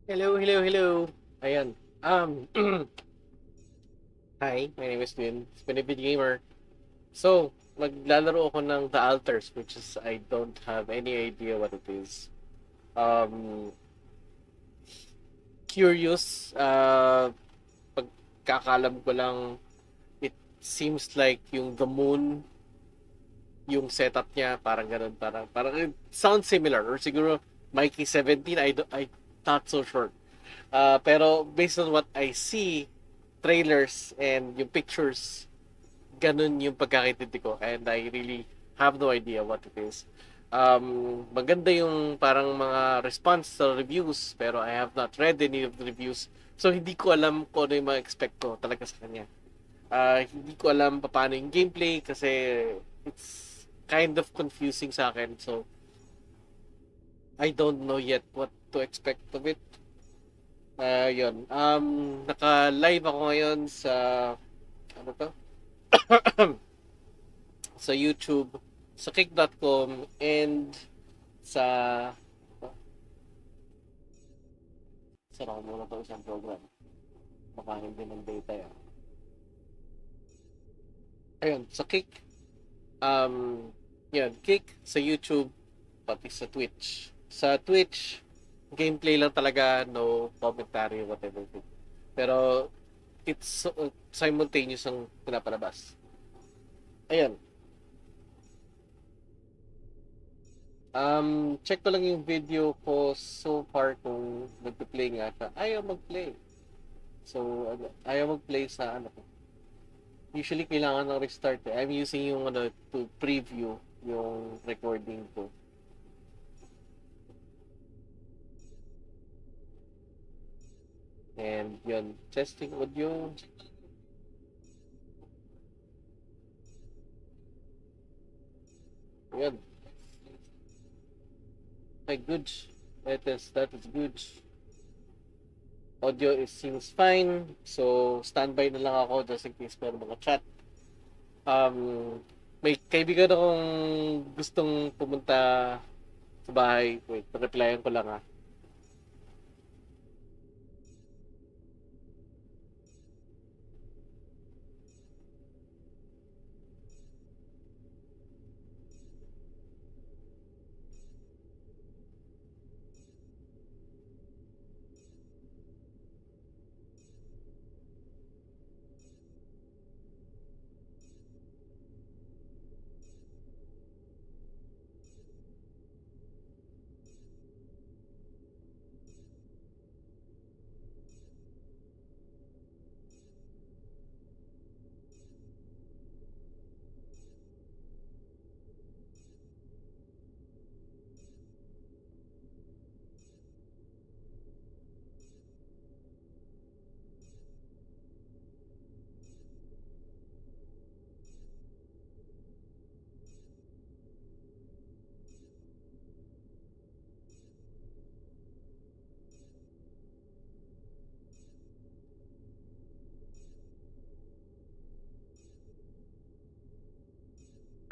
Hello, hello, hello. Ayan. Hi, my name is Twin. It's PinoyVideoGamer. So, maglalaro ako ng The Alters, which is I don't have any idea what it is. Um, Curious. Pagkakalam ko lang, it seems like yung the moon, yung setup niya, parang ganun, parang it sounds similar. Or siguro, Mikey 17, I not so sure. Pero based on what I see, trailers and yung pictures, ganun yung pagkakaintindi ko. And I really have no idea what it is. Maganda yung parang mga response sa reviews, pero I have not read any of the reviews. So, hindi ko alam kung ano yung mga expect ko talaga sa kanya. Hindi ko alam paano yung gameplay kasi it's kind of confusing sa akin. So, I don't know yet what to expect of it. Yun. Naka-live ako ngayon sa, ano to? Sa YouTube, sa kick.com, and sa, sara ko muna to isang program. Baka hindi ng data yan. Ayun, sa kick, um, yun, kick, sa YouTube, pati sa Twitch. Sa Twitch, gameplay lang talaga, no commentary, whatever. Pero, it's simultaneous ang pinapalabas. Ayun. Check ko lang yung video ko so far kung nag-play nga siya. Ayaw mag-play. So, ayaw mag-play sa ano. Usually, kailangan ng restart. I'm using yung ano to preview yung recording ko. And yun, testing audio. Yun. Okay, good. That is good. Audio seems fine. So, standby na lang ako just in case meron mga chat. May kaibigan akong gustong pumunta sa bahay. Wait, replyan ko lang.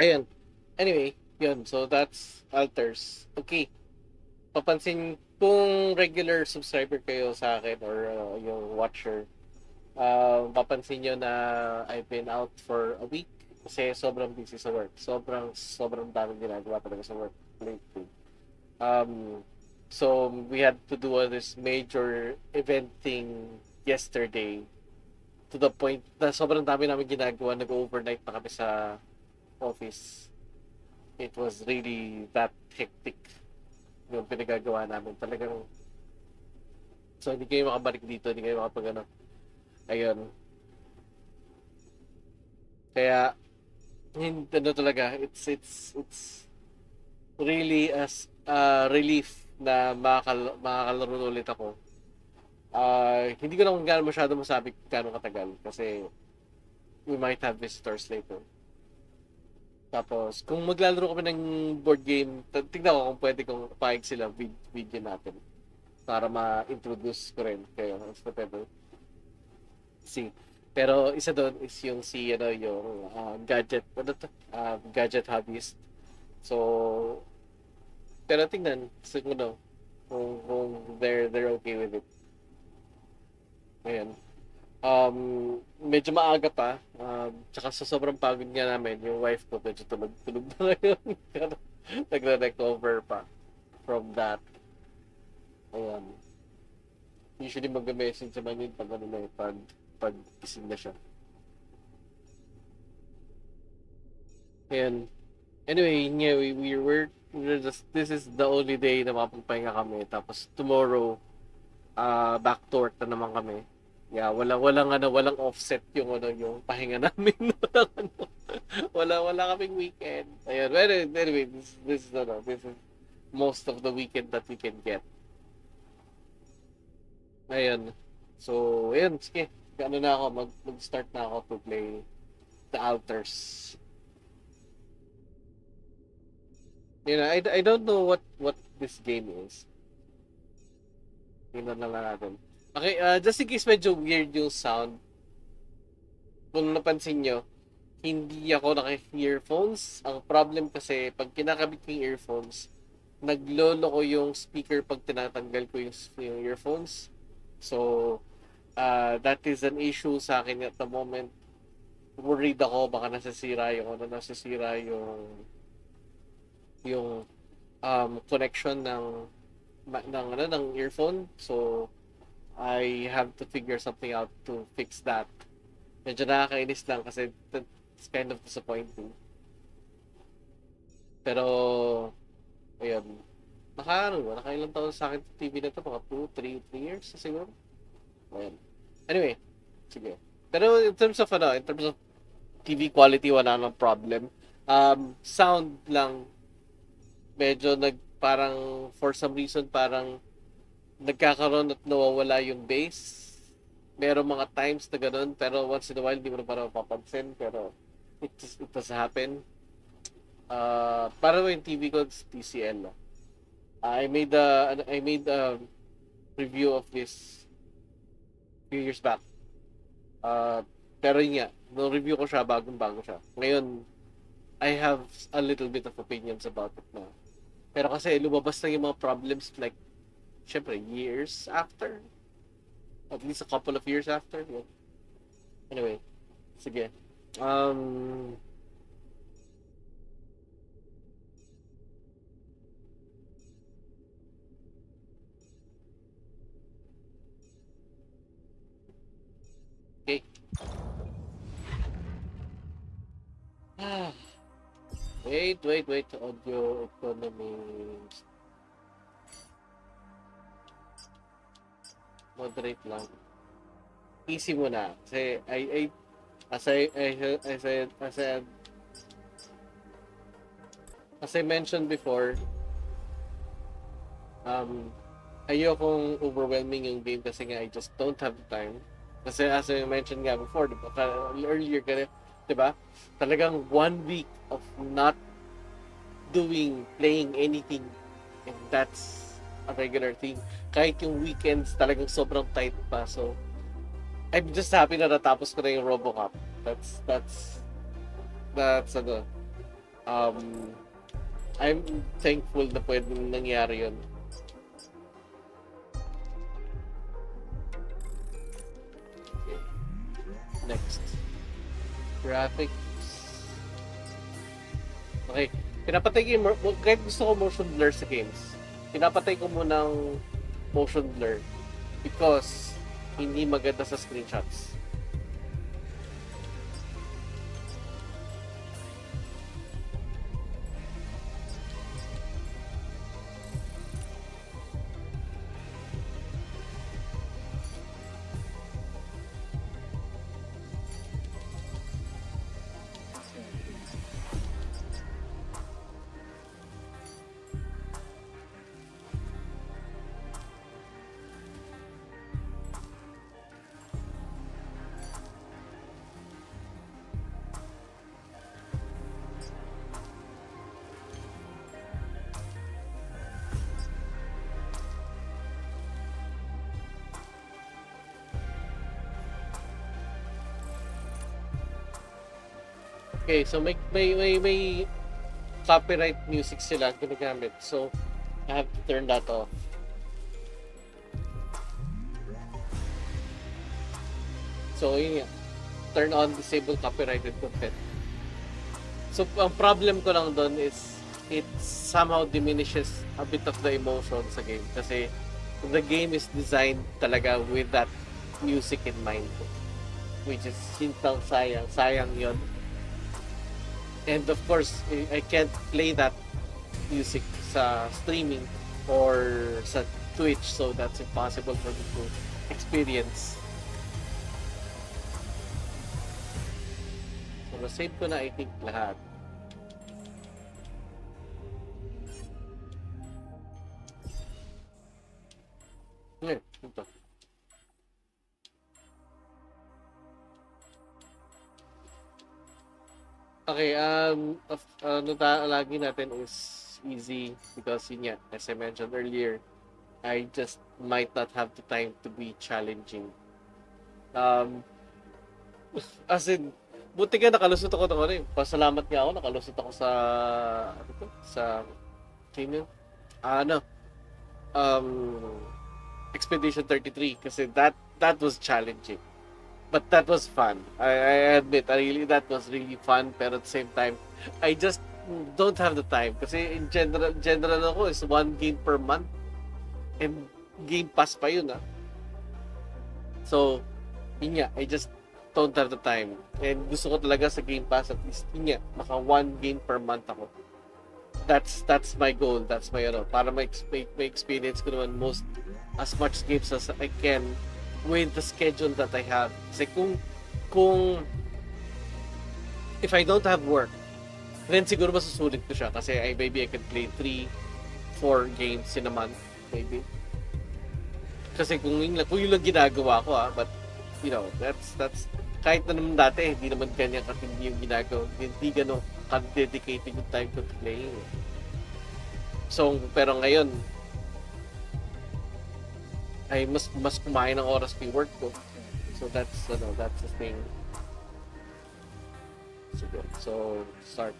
Ayun. Anyway, yun. So, that's alters. Okay. Papansin kung regular subscriber kayo sa akin or yung watcher, papansin nyo na I've been out for a week kasi sobrang busy sa work. Sobrang daming ginagawa talaga sa work lately. Um, so, we had to do this major event thing yesterday to the point na sobrang dami namin ginagawa. Nag-overnight pa kami sa office. It was really that hectic yung pinagagawa namin. Talagang, so hindi kayo makabalik dito, hindi kayo makapag ano. Ayun. Kaya, hindi, ano talaga, it's really as relief na makakalaro ulit ako. Hindi ko lang gaano masyado masabi gaano katagal kasi we might have visitors later. Tapos, kung maglalaro kami ng board game, tignan ko kung pwede kong paig sila video natin para ma-introduce ko rin kayo as whatever. See. Pero isa doon is yung si ano yung gadget ano to? Gadget hobbyist. So pero tingnan sa ano kung they're okay with it. Ayan. Medyo maaga pa. Tsaka sa sobrang pagod nga namin, yung wife ko medyo tulog-tulog na ngayon. Pero nagre-recover pa from that. Ayan. Usually mag-message naman yun pag ano na eh, pag gising na siya. Ayan. Anyway, yeah, we're just, this is the only day na mapagpahinga kami. Tapos tomorrow, back to work na naman kami. Yeah, walang offset yung yung pahinga namin. Wala kaming weekend. Ayun, well, anyway, this is most of the weekend that we can get. Ayun. So, ayun, sige. Ano na ako, mag-start na ako to play the Alters. You know, I don't know what this game is. Tingnan na lang natin. Okay, just in case medyo weird yung sound, kung napansin nyo, hindi ako naka-earphones. Ang problem kasi, pag kinakabit ko yung earphones, naglolo ko yung speaker pag tinatanggal ko yung earphones. So, that is an issue sa akin at the moment. Worried ako, baka nasisira yung connection ng earphone. So, I have to figure something out to fix that. Medyo nakakainis lang kasi it's kind of disappointing. Pero, ayun. Nakailang taon sa akin TV na to, mga 3 years siguro. Ayun. Anyway, sige. Pero in terms of TV quality, wala nang problem. Sound lang, medyo parang for some reason parang nagkakaroon at nawawala yung bass. Meron mga times na ganun, pero once in a while, hindi mo na parang mapapansin, pero it does happen. Para yung TV ko, it's TCL. I made a review of this few years back. Pero yun nga, no review ko siya, bagong-bago siya. Ngayon, I have a little bit of opinions about it na. Pero kasi lumabas na yung mga problems like syempre, years after. At least a couple of years after. Yeah. Anyway, sige. Okay. Wait. Audio economy. Moderate lang. Easy muna. Kasi as I mentioned before, ayokong overwhelming yung game kasi nga I just don't have the time. Kasi as I mentioned nga before, diba, earlier, diba, talagang 1 week of not playing anything, and that's a regular thing. Kahit yung weekends talagang sobrang tight pa. So, I'm just happy na natapos ko na yung RoboCop. That's ano. I'm thankful na pwedeng nangyari yun. Okay. Next. Graphics. Okay. Pinapatay ko kahit gusto ko motion blur sa games, pinapatay ko muna ng motion blur because hindi maganda sa screenshots. Okay, so may copyright music sila ginagamit. So, I have to turn that off. So, yun nga. Turn on disable copyrighted content. So, ang problem ko lang doon is it somehow diminishes a bit of the emotion sa game kasi the game is designed talaga with that music in mind, which is sintang sayang yon. And of course, I can't play that music sa streaming or sa Twitch, so that's impossible for me to experience. So, na-save ko na I think lahat. Ito. Okay, lagi natin is easy because yun nga, as I mentioned earlier, I just might not have the time to be challenging. As in, buti nga nakalusot ako ng ano eh. Pasalamat nga ako, nakalusot ako sa, sa, Expedition 33 kasi that was challenging. But that was fun. I admit, that was really fun. Pero at the same time, I just don't have the time. Kasi in general ako is 1 game per month. And Game Pass pa yun So, yun nga, I just don't have the time. And gusto ko talaga sa Game Pass at least, yun nga, maka 1 game per month ako. That's my goal. That's my para may experience ko naman as much games as I can with the schedule that I have. Kasi kung if I don't have work, then siguro masusulit ko siya kasi maybe I can play 3-4 games in a month maybe. Kasi kung yung lang ginagawa ko but that's kahit na naman dati hindi naman ganyan katindi yung ginagawa, hindi gano'n ka-dedicated yung time to playing. So pero ngayon ay mas kumain ng oras ko yung work ko. So that's the thing. So start.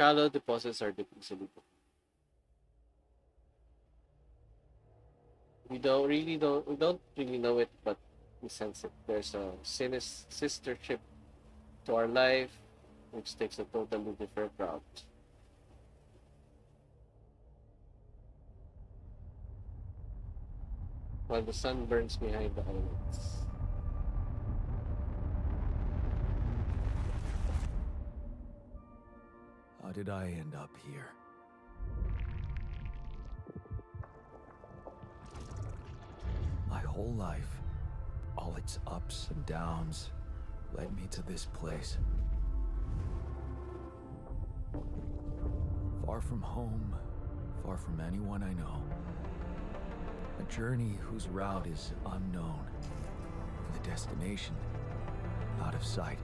Shallow deposits are deep-insoluble. We don't really know it, but we sense it. There's a sistership to our life, which takes a totally different route. While the sun burns behind the islands. How did I end up here? My whole life, all its ups and downs, led me to this place. Far from home, far from anyone I know. A journey whose route is unknown, and the destination out of sight.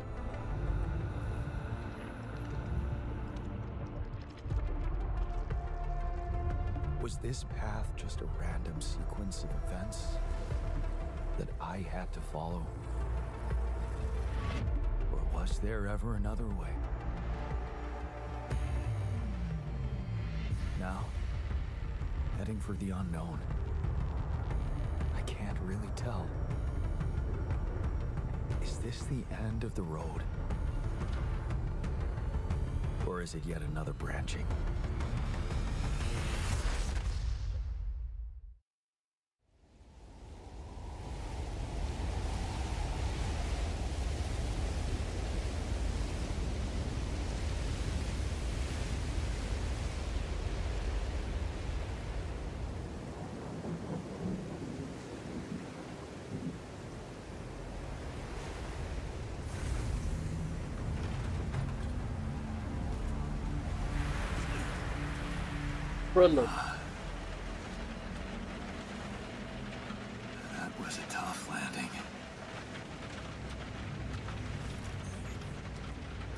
Was this path just a random sequence of events that I had to follow? Or was there ever another way? Now, heading for the unknown. I can't really tell. Is this the end of the road? Or is it yet another branching? Prologue. That was a tough landing.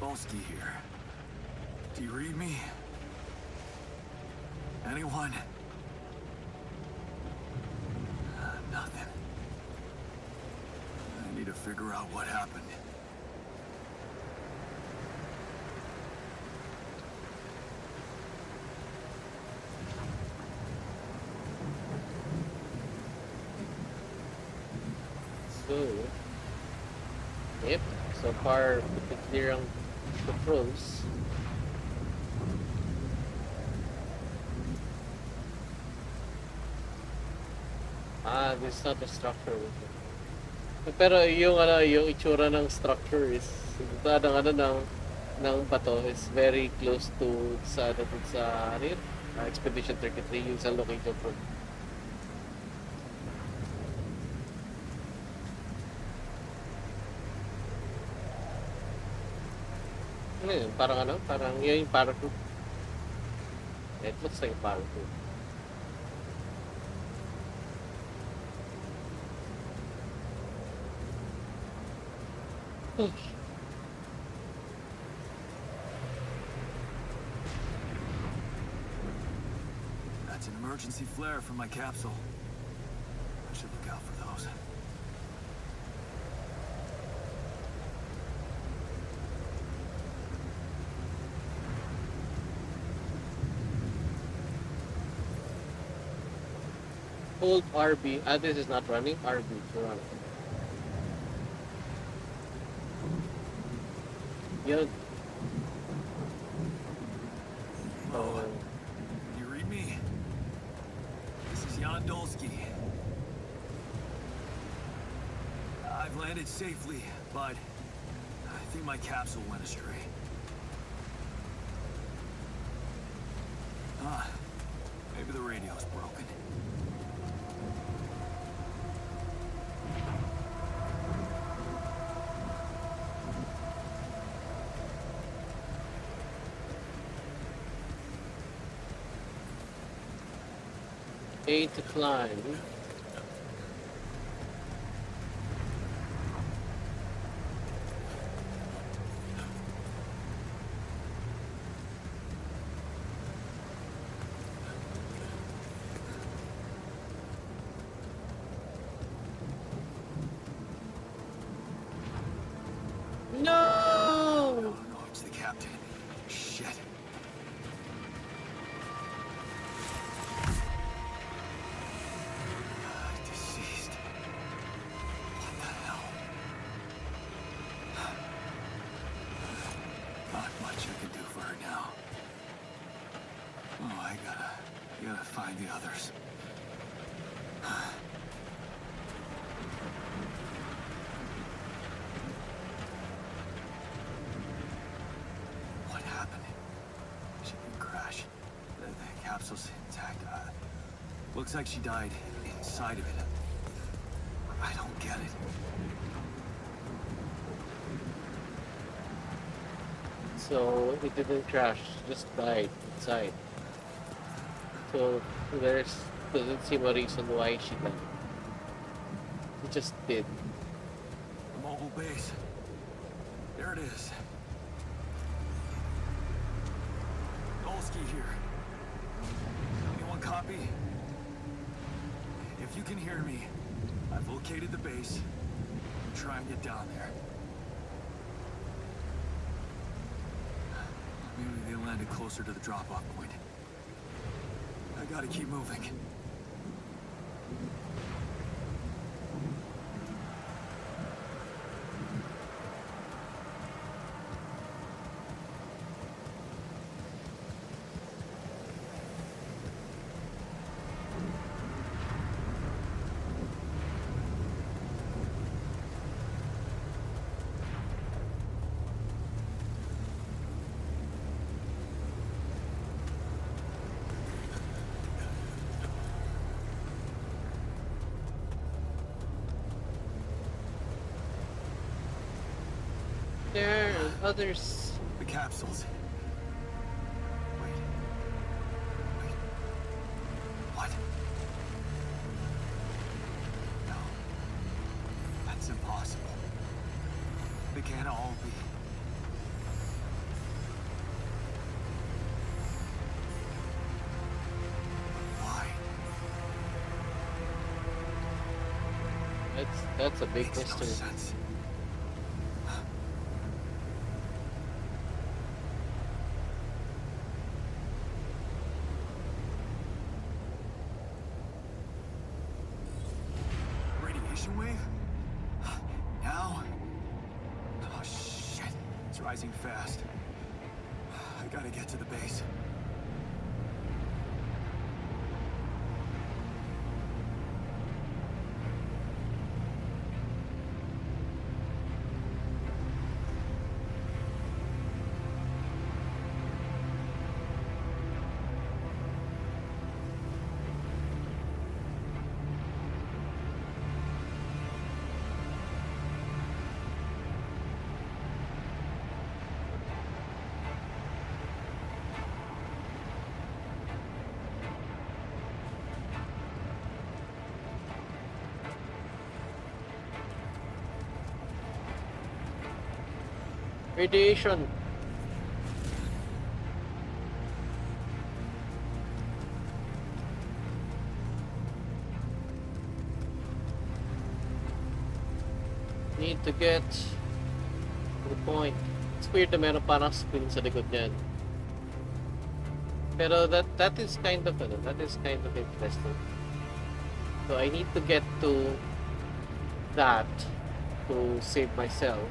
Polsky here. Do you read me? Anyone? Nothing. I need to figure out what happened. go. Yep, so far, clear ang controls. This is not the structure. Pero yung yung itsura ng structure is ng bato is very close to sa Expedition 33 yung sa location po. Ano yun? Parang yun yung parachute. It looks like a parachute. That's an emergency flare from my capsule. I should look out for those. Hold RB. This is not running. RB to run. Yun. Oh, you read me? This is Jan Dolsky. I've landed safely, but I think my capsule went astray. Maybe the radio's broken. A to climb. No! No, it's the captain. Shit. Deceased. What the hell? Not much I can do for her now. Oh, I gotta find the others. What happened? Shipping crash. The capsule's intact. Looks like she died inside of it. I don't get it. So it didn't crash, just died inside. So doesn't seem a reason why she died. It just did. The mobile base. There it is. Dolsky here. Anyone copy? If you can hear me, I've located the base. Try and get down there. Maybe they landed closer to the drop-off point. I gotta keep moving. There are others. The capsules. Wait. What? No. That's impossible. They can't all be. Why? That's a big Makes no mystery. sense. Radiation wave? rising fast. I gotta get to the base. Radiation. Need to get to the point. It's weird na meron parang screen sa likod niyan. Pero that is kind of interesting. So I need to get to that to save myself.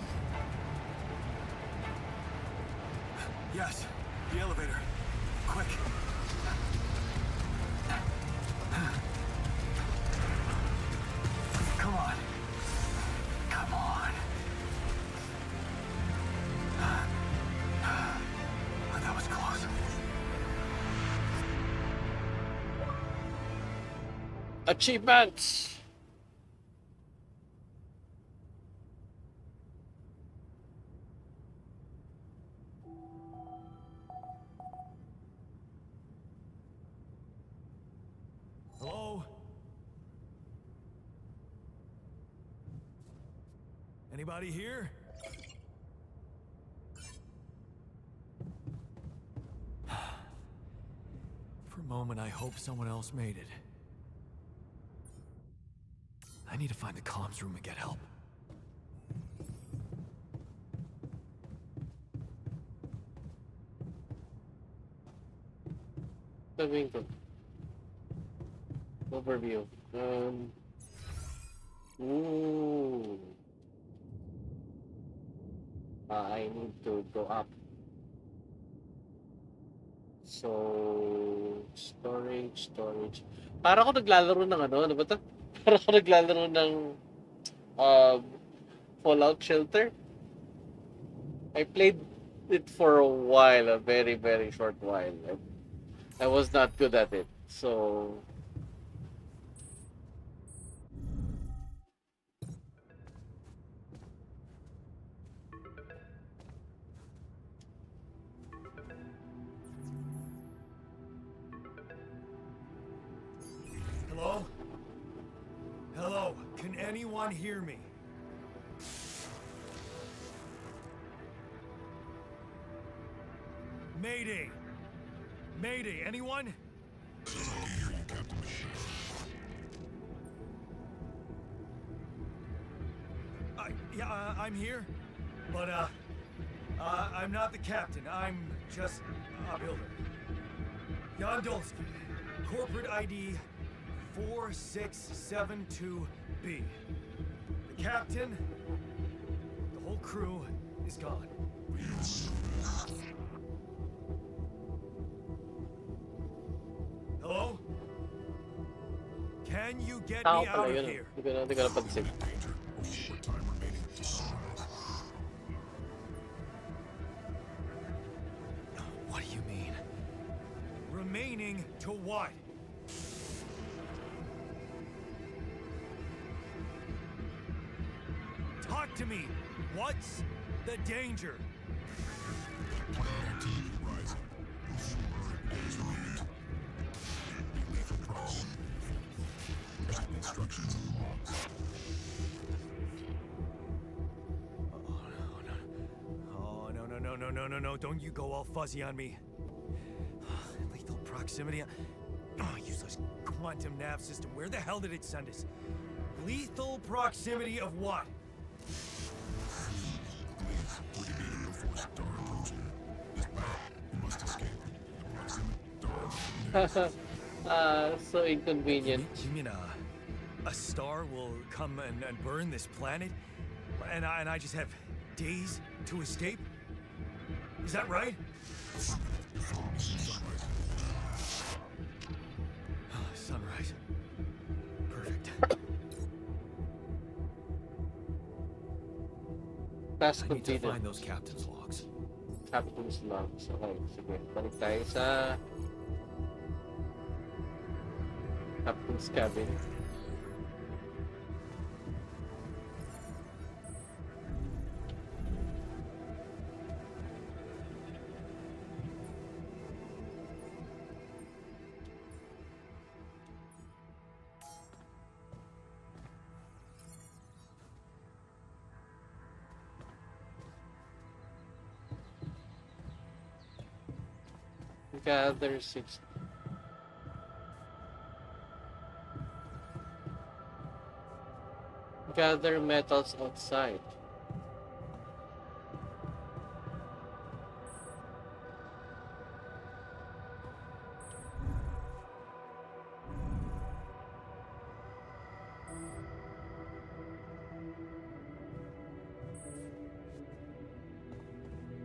Yes, the elevator. Quick. Come on. Come on. Oh, that was close. Achievements! Hello? Anybody here? For a moment, I hope someone else made it. I need to find the comms room and get help. Sabihin ko. Overview. Ooh. I need to go up. So, storage. Para ako naglalaro ng ano ba to? Para ako naglalaro ng Fallout Shelter. I played it for a while, a very, very short while. I was not good at it. So, Hello? Hello? Can anyone hear me? Mayday! Mayday, anyone? Yeah, I'm here, but I'm not the captain. I'm just a builder. Jan Dolsky, corporate ID 4672B. The captain, the whole crew is gone. Hello? Can you get tao me out pala of yun. here? Hindi ko napansin. What do you mean? Remaining to what? Talk to me. What's the danger? No, don't you go all fuzzy on me. Lethal proximity. Oh, useless quantum nav system. Where the hell did it send us? Lethal proximity of what? So inconvenient. You mean a star will come and burn this planet? And I just have days to escape? Is that right? Sunrise. Perfect. Task I need to completed. find those captain's logs. Captain's logs. Okay, sige. Balik tayo sa Captain's cabin. Gather 6. Gather metals outside.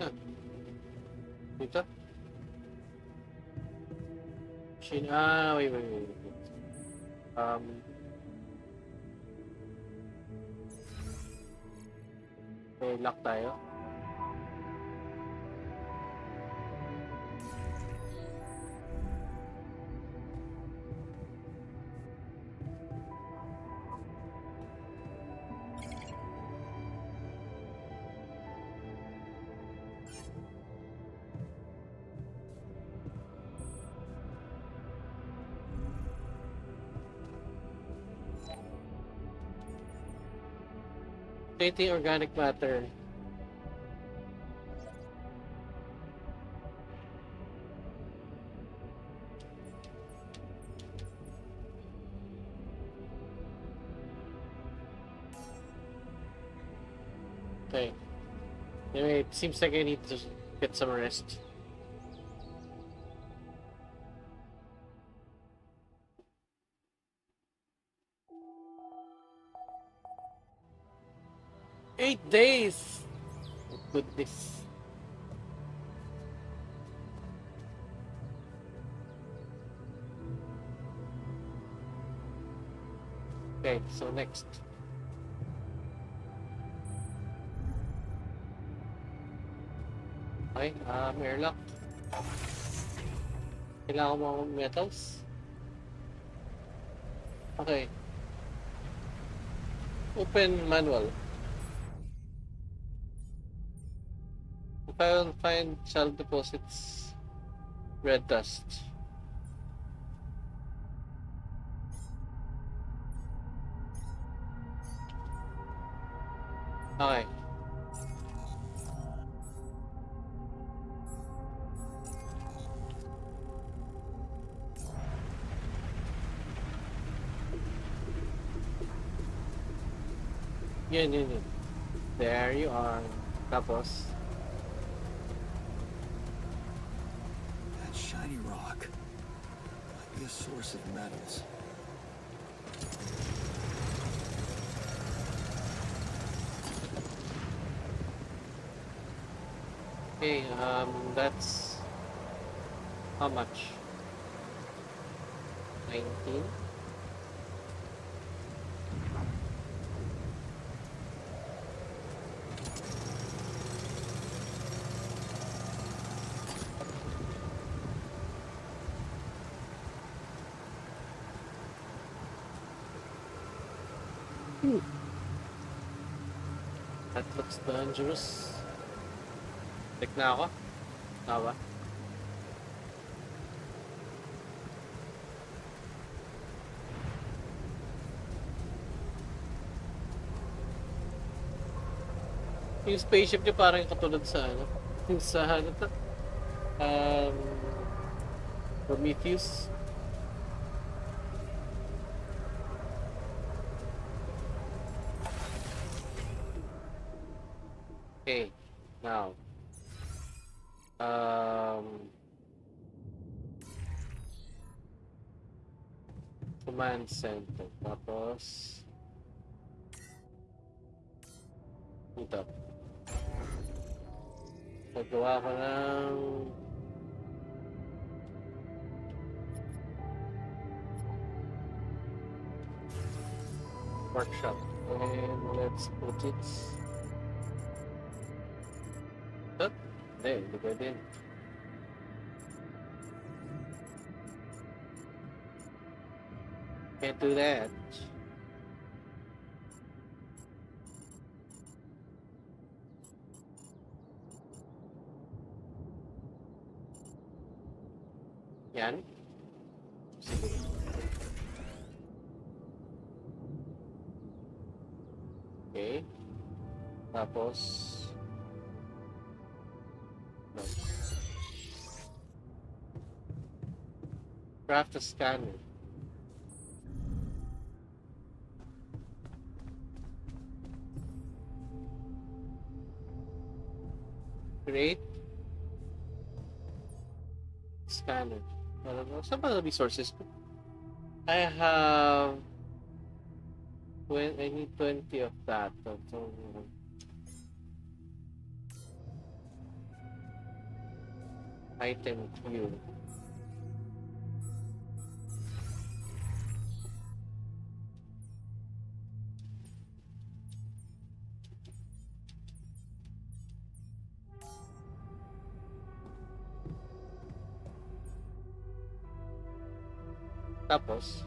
Huh. Dito? Wait. Okay, lock tayo. Creating organic matter. Okay. Anyway, it seems like I need to get some rest. Eight days! Oh, goodness. Okay, so next. Okay, airlock. Kailangan mo akong metals. Okay. Open manual. If I will find shell deposits, red dust. Okay. Yun. There you are. Tapos, That shiny rock might be a source of metals. okay, that's how much? 19? That looks dangerous. Tek na ako. Tawa. Yung spaceship niya parang katulad sa ano. Yung sa ano to? Um, Prometheus. Okay, now. Command center. Tapos ito. Nagawa ko ng workshop. And let's put it... Oh, hindi pwede. Can't do that. Yan. Sige. Okay. Tapos... No. Craft a scanner. Create scanner. I don't know. Saan ba ang resources ko? I have... I need 20 of that. So, item queue. Tapos,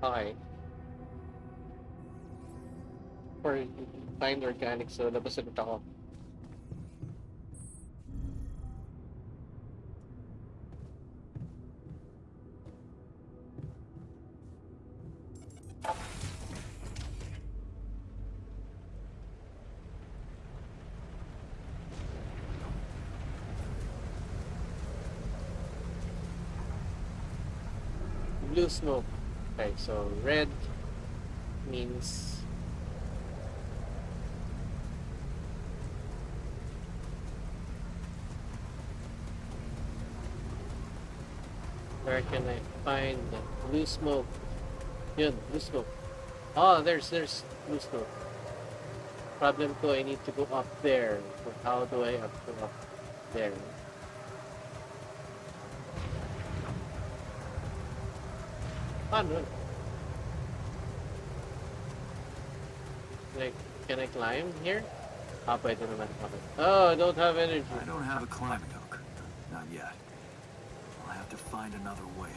okay. For find organic, so labas ulit ako. Blue smoke. Okay, so red means where can I find the blue smoke? Yun, blue smoke. Oh, there's blue smoke. Problem ko, I need to go up there. So how do I go up there? Paano? Can I climb here? Ah, pwede naman. Okay. Oh, I don't have energy. I don't have a climbing hook. Not yet. I'll have to find another way.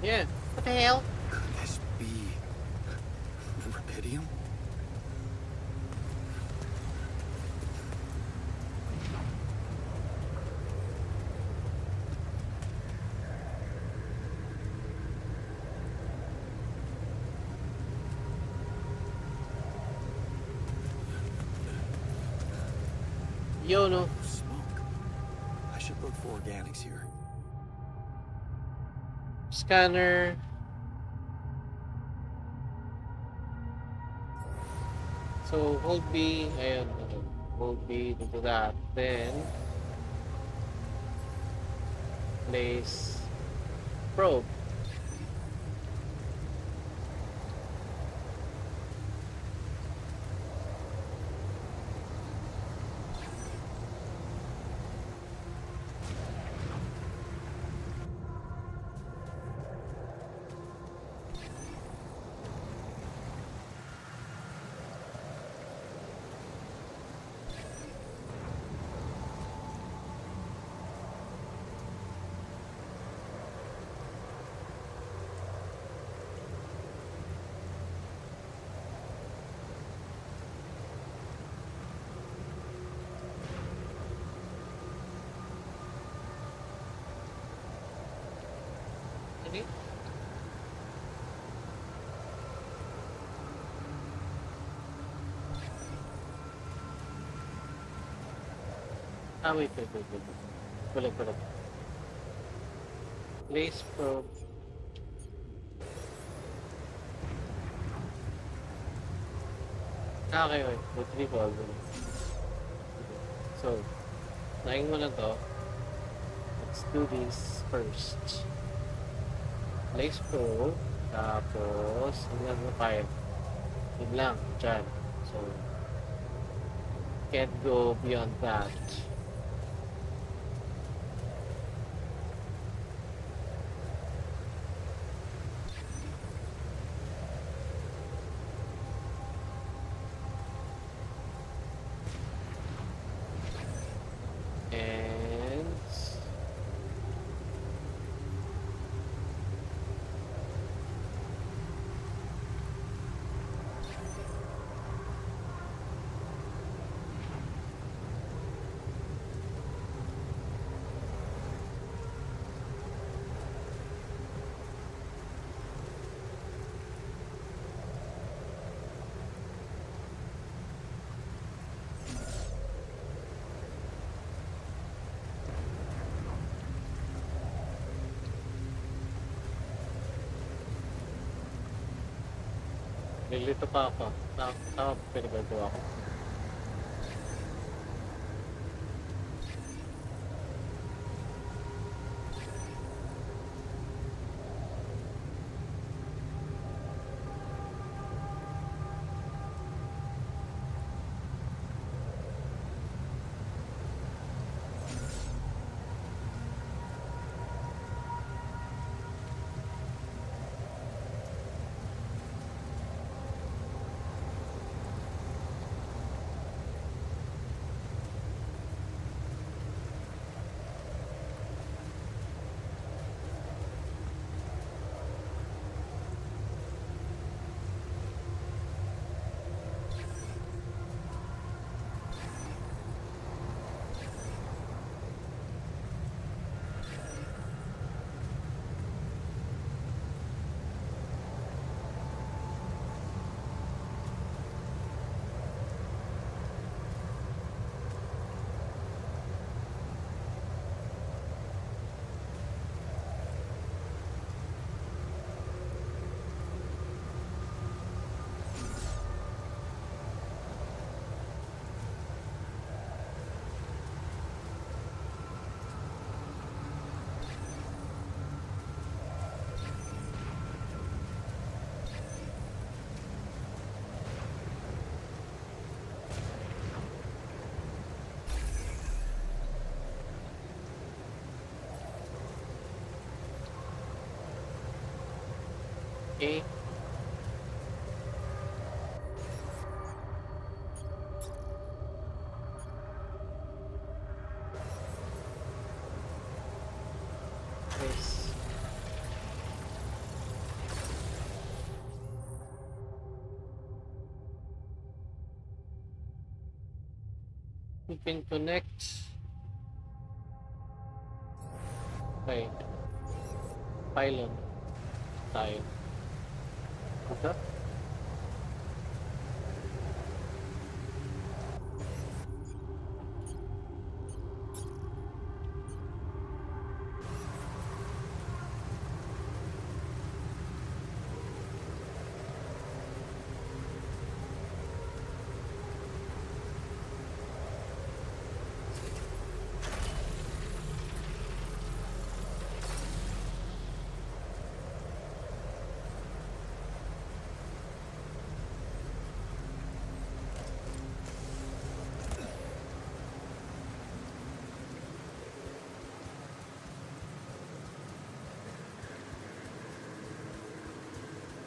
Yeah. What the hell? Could this be rubidium? Yo, no. Smoke. I should look for organics here. Scanner. So hold B, and hold B to do that. Then place probe. Wait. Balik. Place probe. Okay. Retrieve all. So, nahin mo na to. Let's do this first. Place probe. Tapos, hanggang na 5. Yun lang, dyan. So, can't go beyond that. And nilito pa ako. Tama pa pinagagawa ko. Okay. Nice. We can connect. Okay. Pylon. Tayo. Ito?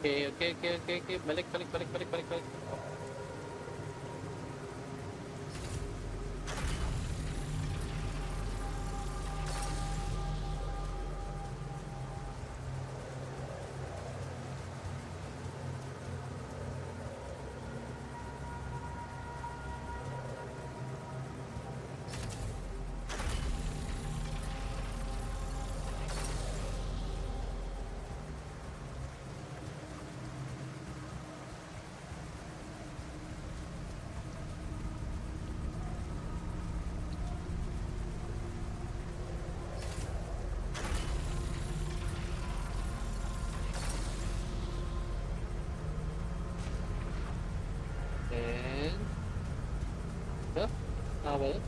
Okay. Balik. And... Ito? Tama ba yun?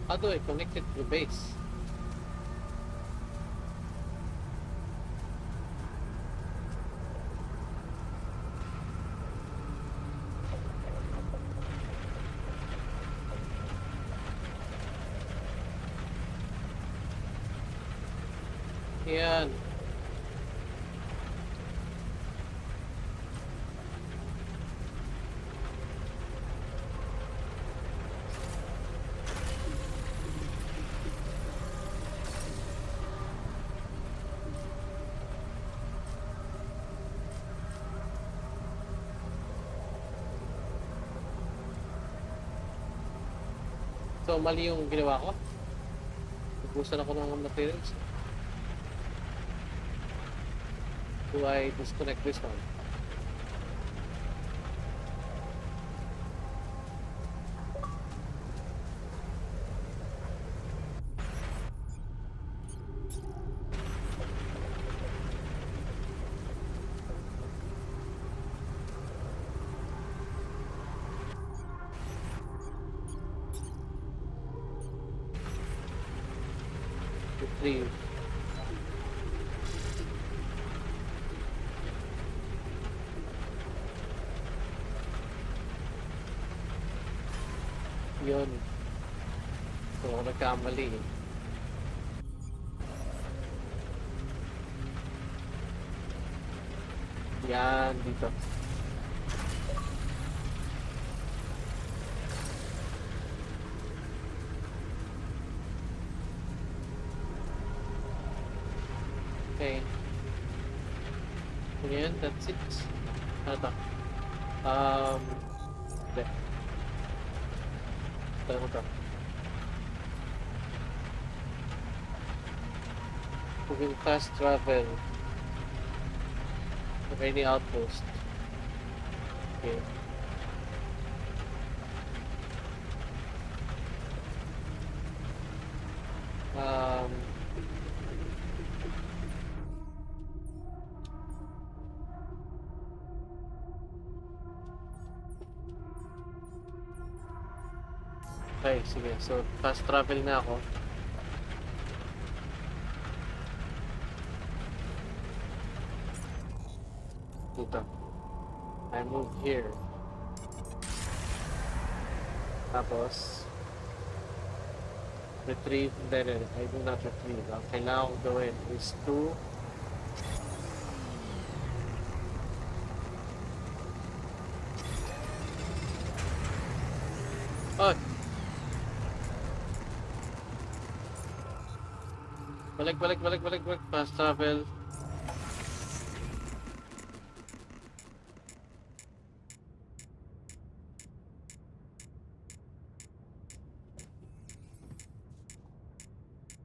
How do I connect it to the base? Yan. So, mali yung ginawa ko. Ubusan ako ng materials. Do I disconnect this one? Retrieve. Yun. So, ako nagkamali eh. Yan, dito. Okay. Yan, that's it. Ano to? Hindi. Ano to? We will fast travel to any outpost. Okay. Okay, sige. So, fast travel na ako. Dito. I move here. Tapos, retrieve. Then, I do not retrieve. Ang kailangan kong gawin is to oh! Balik. Fast travel.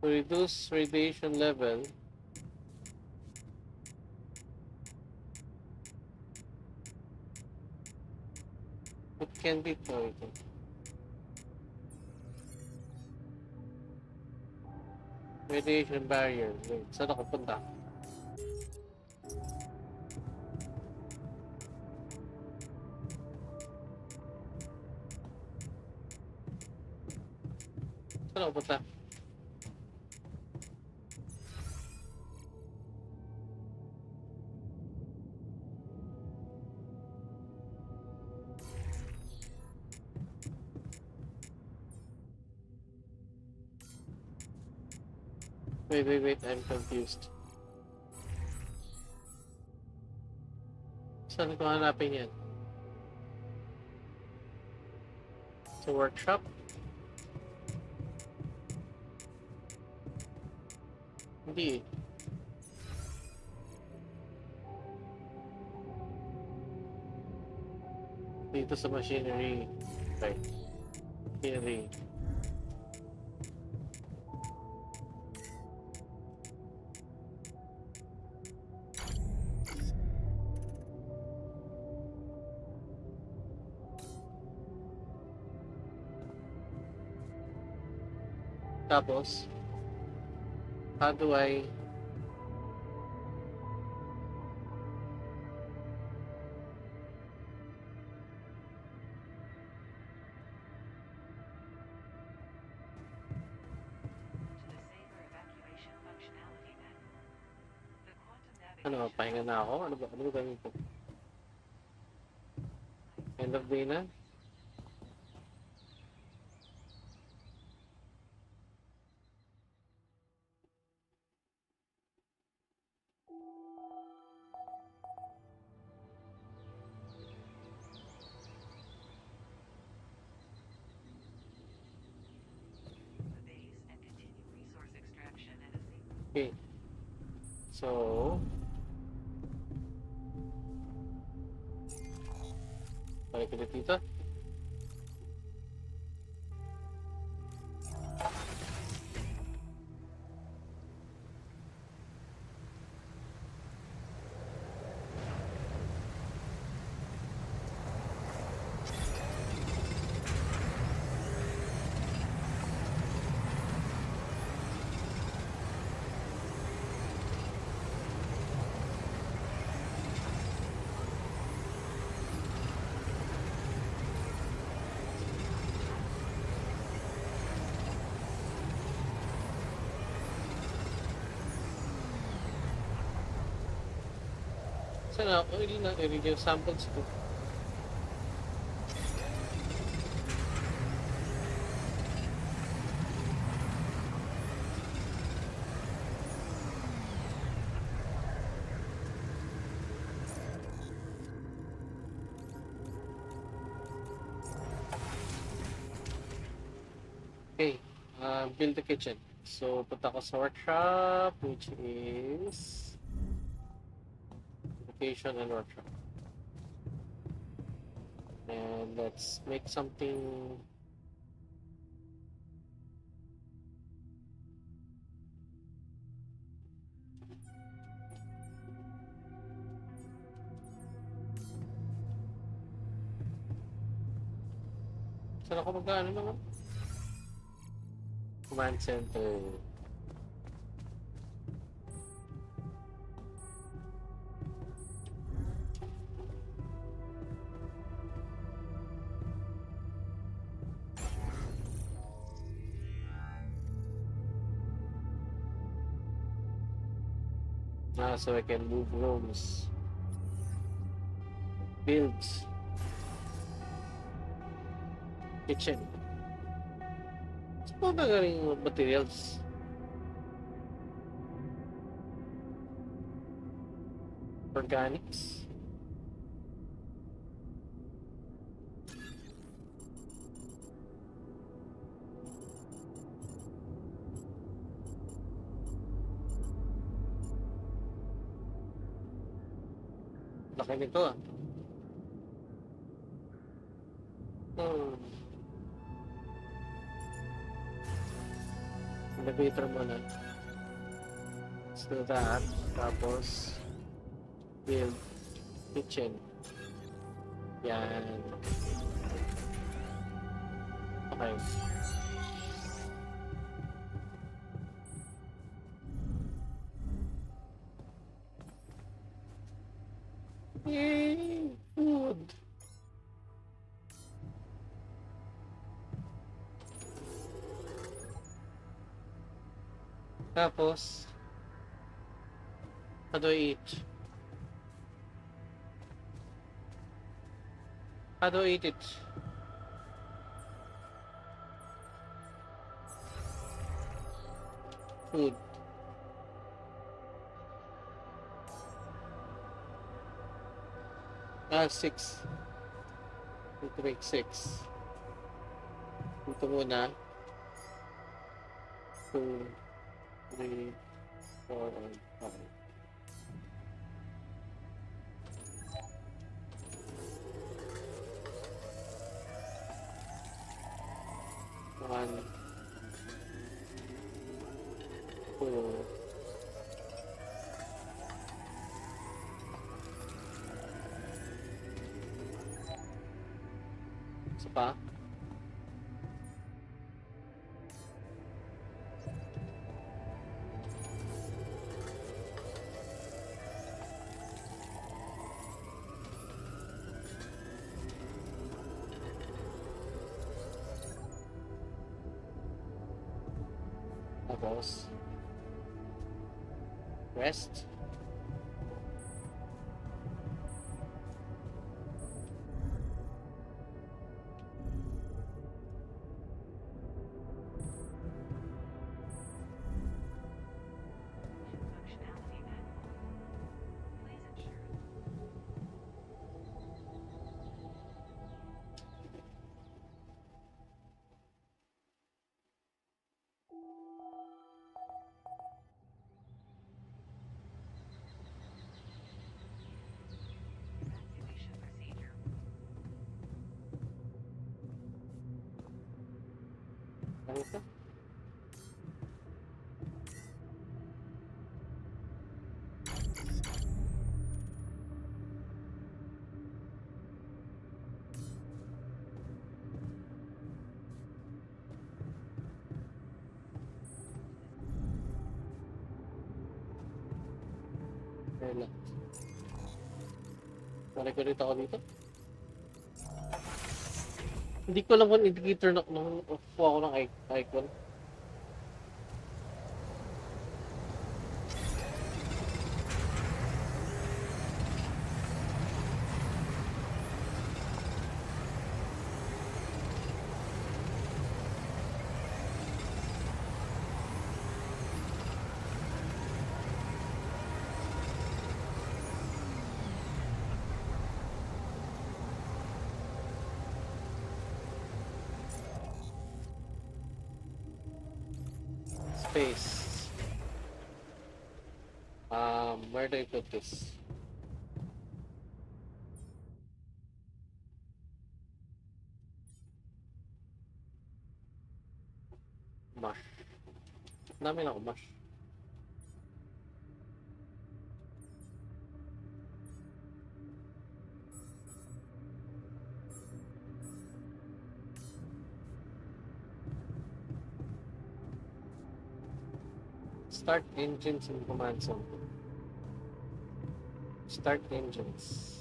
To reduce radiation level. It can be targeted. Radiation barrier. Wait, saan ako punta? Saan ako punta? Wait, I'm confused. Saan ko hanapin yan? Sa workshop? Hindi. Dito sa machinery. Okay. Machinery. Tapos, how do I... Ano, pahinga na ako? Ano ba gawin ko? End of day na? Okay. So, balik ulit dito. Sana ako, hindi na, yung samples ko. Okay, build the kitchen. So, punta ko sa workshop, which is location and workshop. And let's make something. Saan ako magkano naman? Command center. So I can move rooms. Builds. Kitchen. Saan ba galing materials? Organics. Laki nito ah. Elevator muna. Let's do that. Tapos, build kitchen. Yan. Okay. Yay! Food! Tapos, how do I eat? How do I eat it? Food. Ah, 6. Need to make 6. Dito muna. 2, 3, 4, and 5. One, 2, isa pa. Tapos, rest. Functionality manual. Please ensure. Activation procedure. Ano ito? Wala. Nare-connect ako dito. Hindi ko alam kung indicator nung off po ako ng icon. Space. Where do I put this? Mash. Dami na ako mash. Start engines in command center. Start engines.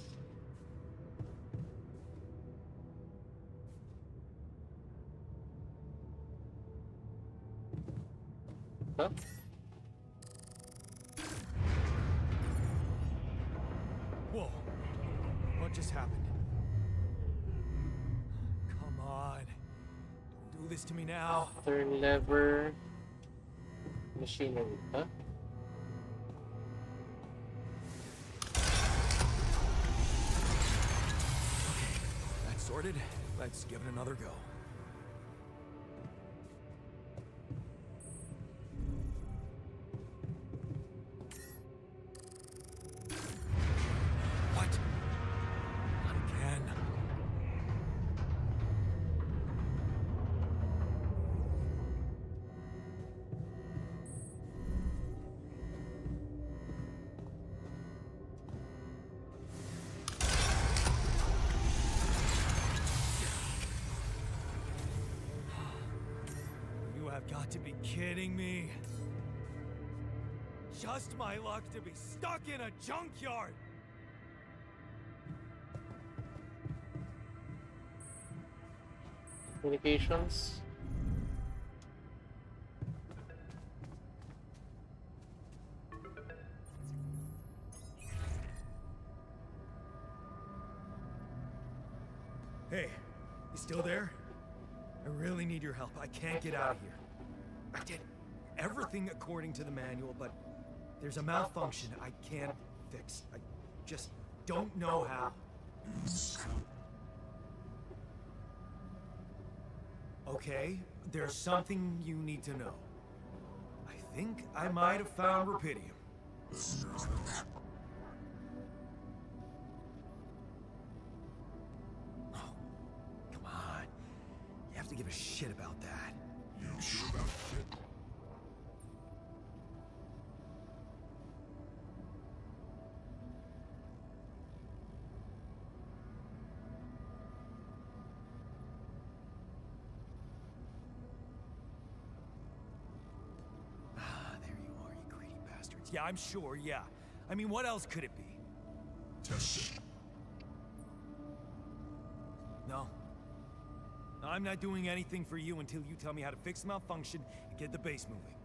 Huh? Whoa. What just happened? Come on. Don't do this to me now. Turn lever. Machinery. Huh? That's sorted. Let's give it another go. What? Not again. You have got to be kidding me. Just my luck to be stuck in a junkyard. Communications. Hey, you still there? I really need your help. I can't get out of here. I did everything according to the manual, but there's a malfunction I can't fix. I just don't know how. Okay, there's something you need to know. I think I might have found rupidium. Oh, come on. You have to give a shit about that. You sure about shit? Yeah, I'm sure, yeah. I mean, what else could it be? Test it. No. I'm not doing anything for you until you tell me how to fix the malfunction and get the base moving.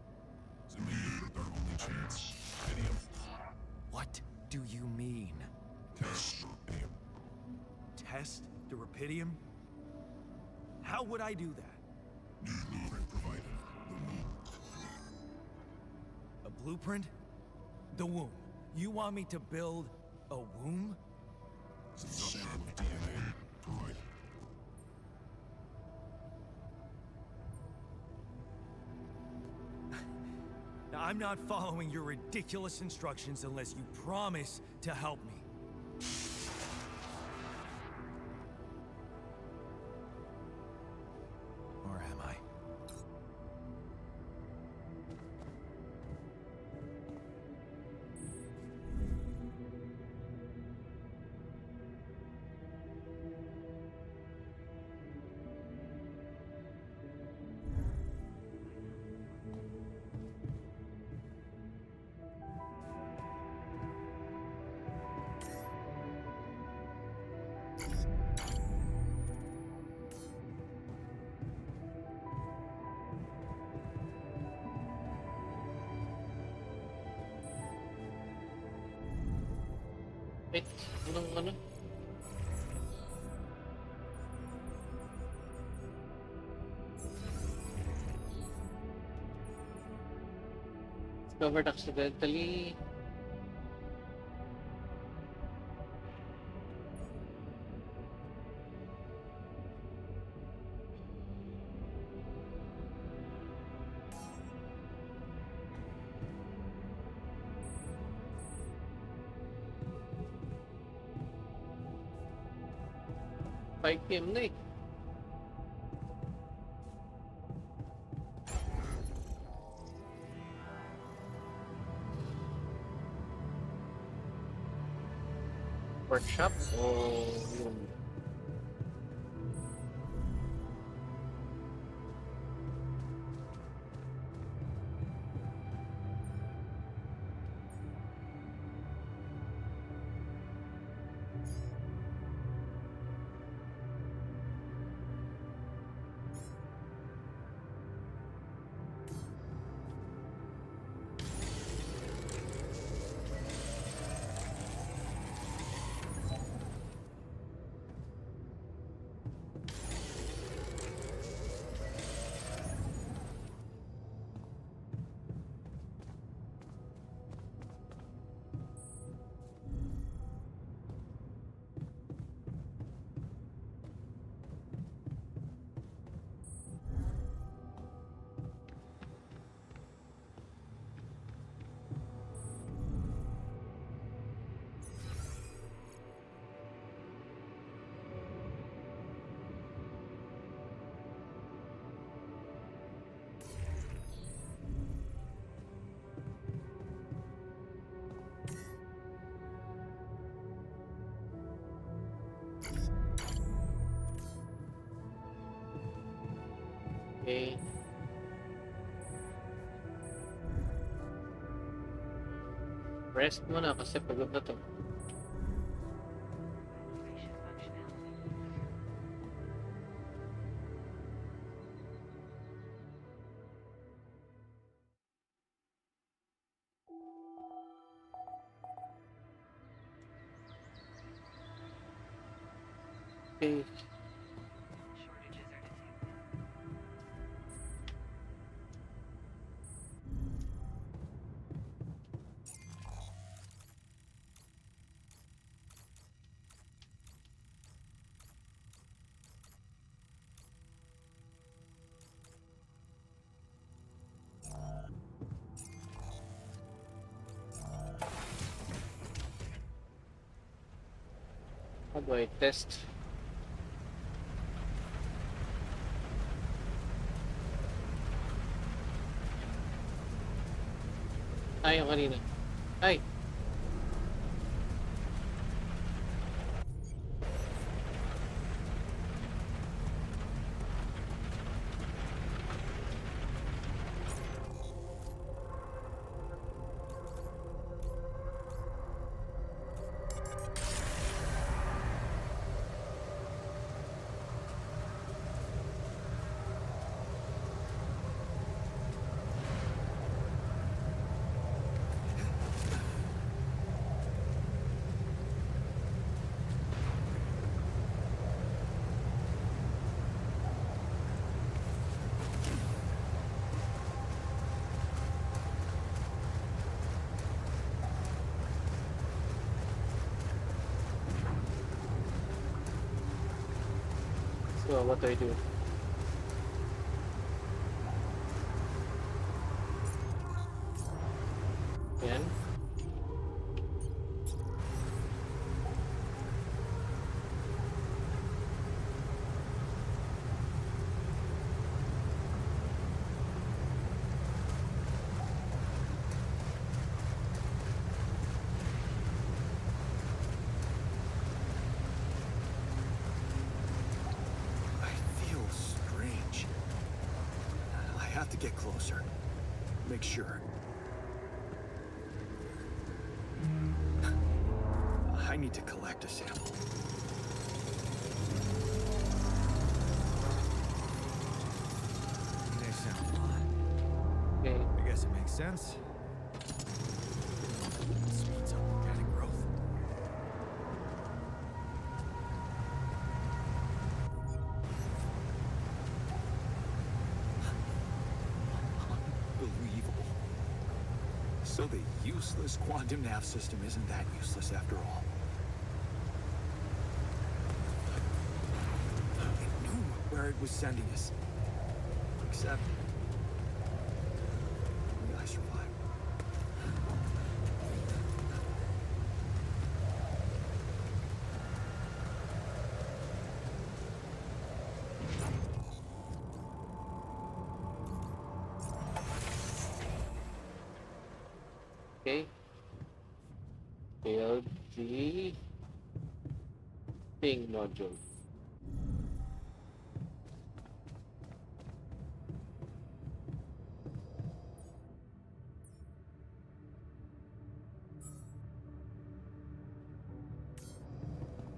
Simulated their only chance. Rubidium. What do you mean? Test rubidium. Test the Rubidium? How would I do that? New blueprint provided. The womb. A blueprint? The womb. You want me to build a womb? Sample of DNA provided. Now, I'm not following your ridiculous instructions unless you promise to help me. Or am I? Wait, anong ano? Discovered accidentally. Five PM na eh. Workshop o yung okay. Rest muna kasi pagod na to. Operation functionality. Okay. Shortages are detected. How do I test? Ay, yung kanina. Ay! So what do I do? Yan. I feel strange. I have to get closer. Make sure. I need to collect a sample. They sound odd. Okay. I guess it makes sense. Speeds up organic growth. Unbelievable. So the useless quantum nav system isn't that useless after all. It knew where it was sending us. Except... only I survived. Okay. Build the ping module.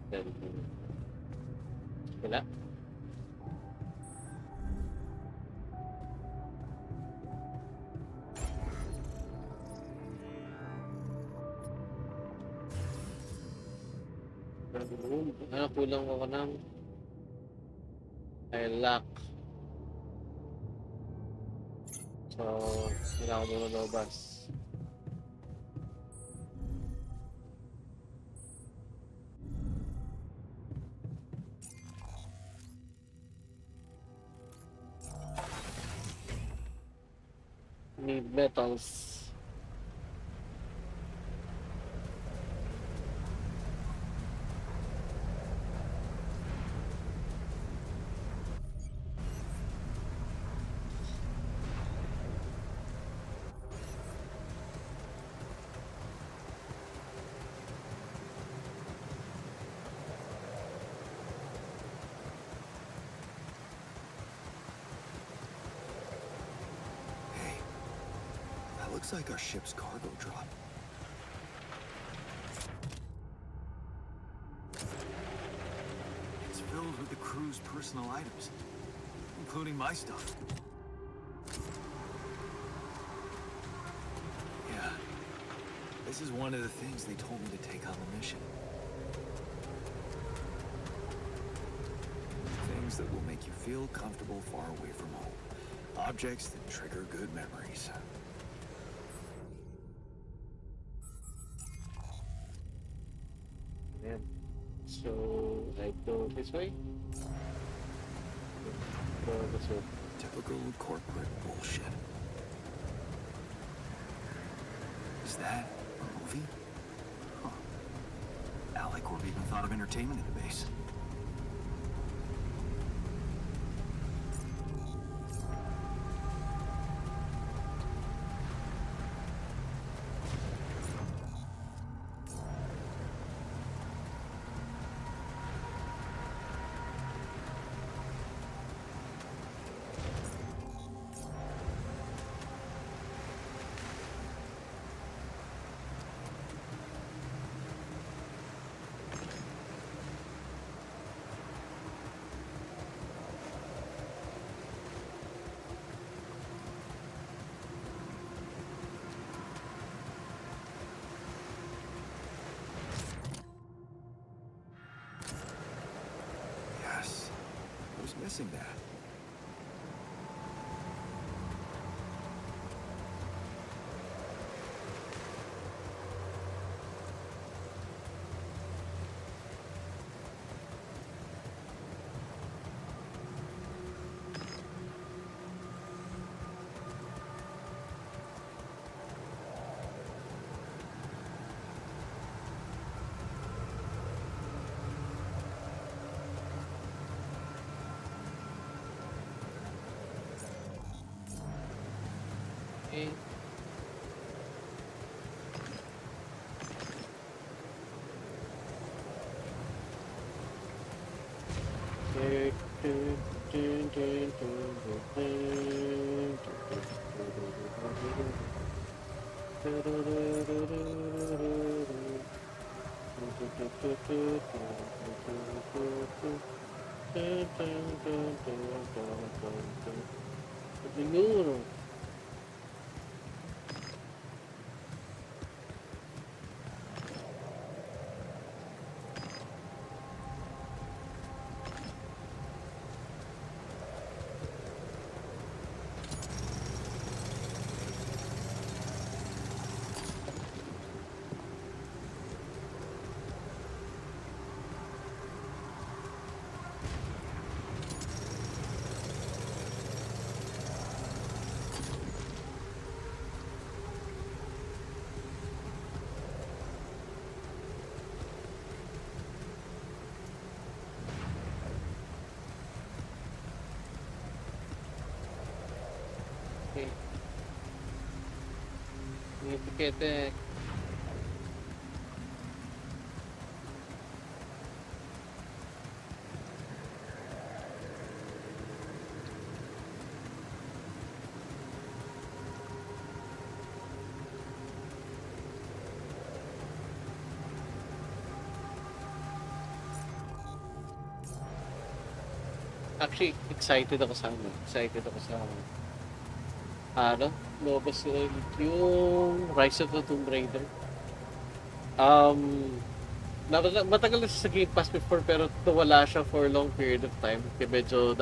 Then wala. Ano, kulang ako ng ay lock. So, kailangan ko muna lumabas. Need metals. Hey, that looks like our ship's cargo drop. It's filled with the crew's personal items, including my stuff. Yeah, this is one of the things they told me to take on the mission. Things that will make you feel comfortable far away from home. Objects that trigger good memories. Ayan. So, I go this way. Go this way. Typical corporate bullshit. Is that a movie? Huh. Alicorp even thought of entertainment at the base. Yes. I was missing that. Okay. Siguro. Okay. Etikete. Actually, excited ako sa ano. Excited ako sa ano, lumabas yung Rise of the Tomb Raider. Um, matagal na siya sa Game Pass before pero nawala siya for a long period of time. Kaya medyo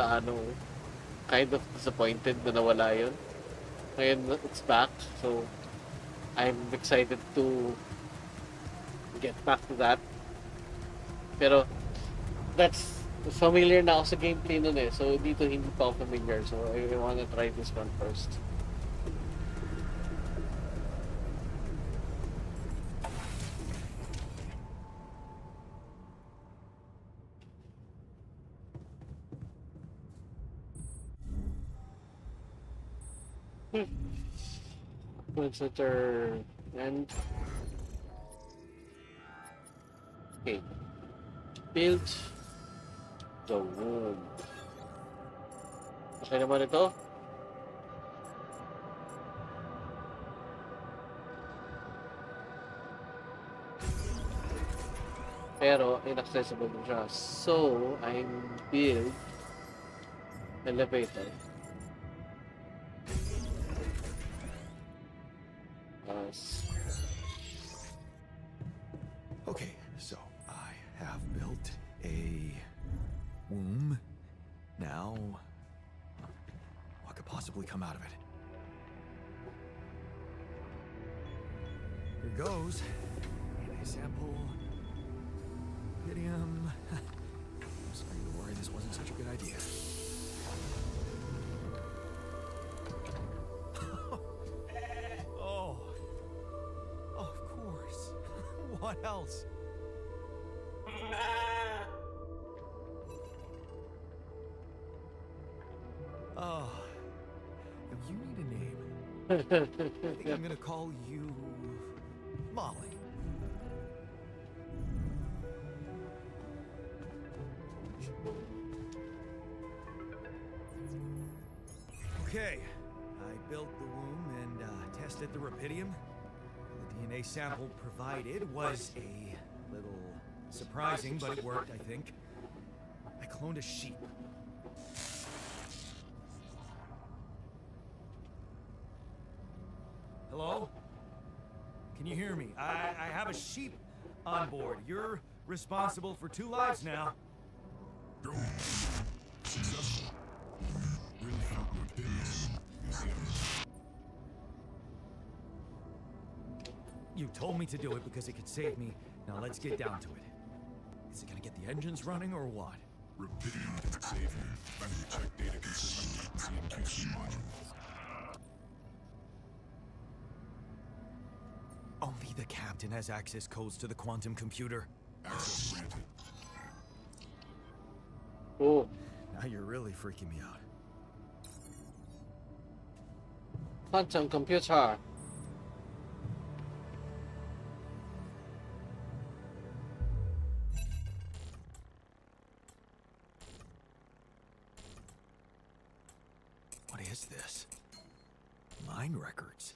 kind of disappointed na nawala yun. Ngayon, it's back. So, I'm excited to get back to that. Pero, that's familiar na ako sa gameplay nun eh. So, dito hindi pa ako familiar. So, I wanna try this one first. Consider and okay. Build the womb. Okay naman ito. Pero inaccessible din siya. So, I'm build elevator. Okay, so I have built a womb. Now, what could possibly come out of it? Here goes. A sample. Idiom. I'm starting to worry this wasn't such a good idea. Oh. Of course. What else? Oh. You need a name. I think I'm gonna call you Molly. Okay, I built the womb and tested the rapidium. The DNA sample provided was a little surprising, but it worked, I think. I cloned a sheep. Hello? Can you hear me? I have a sheep on board. You're responsible for 2 lives now. Go. Successful. Really help with business. You told me to do it because it could save me. Now let's get down to it. Is it gonna get the engines running or what? Rapidium can save you. I need to check data consistency and QC modules. Only the captain has access codes to the quantum computer. Access granted. Oh. Now you're really freaking me out. quantum computer. What is this? Mine records.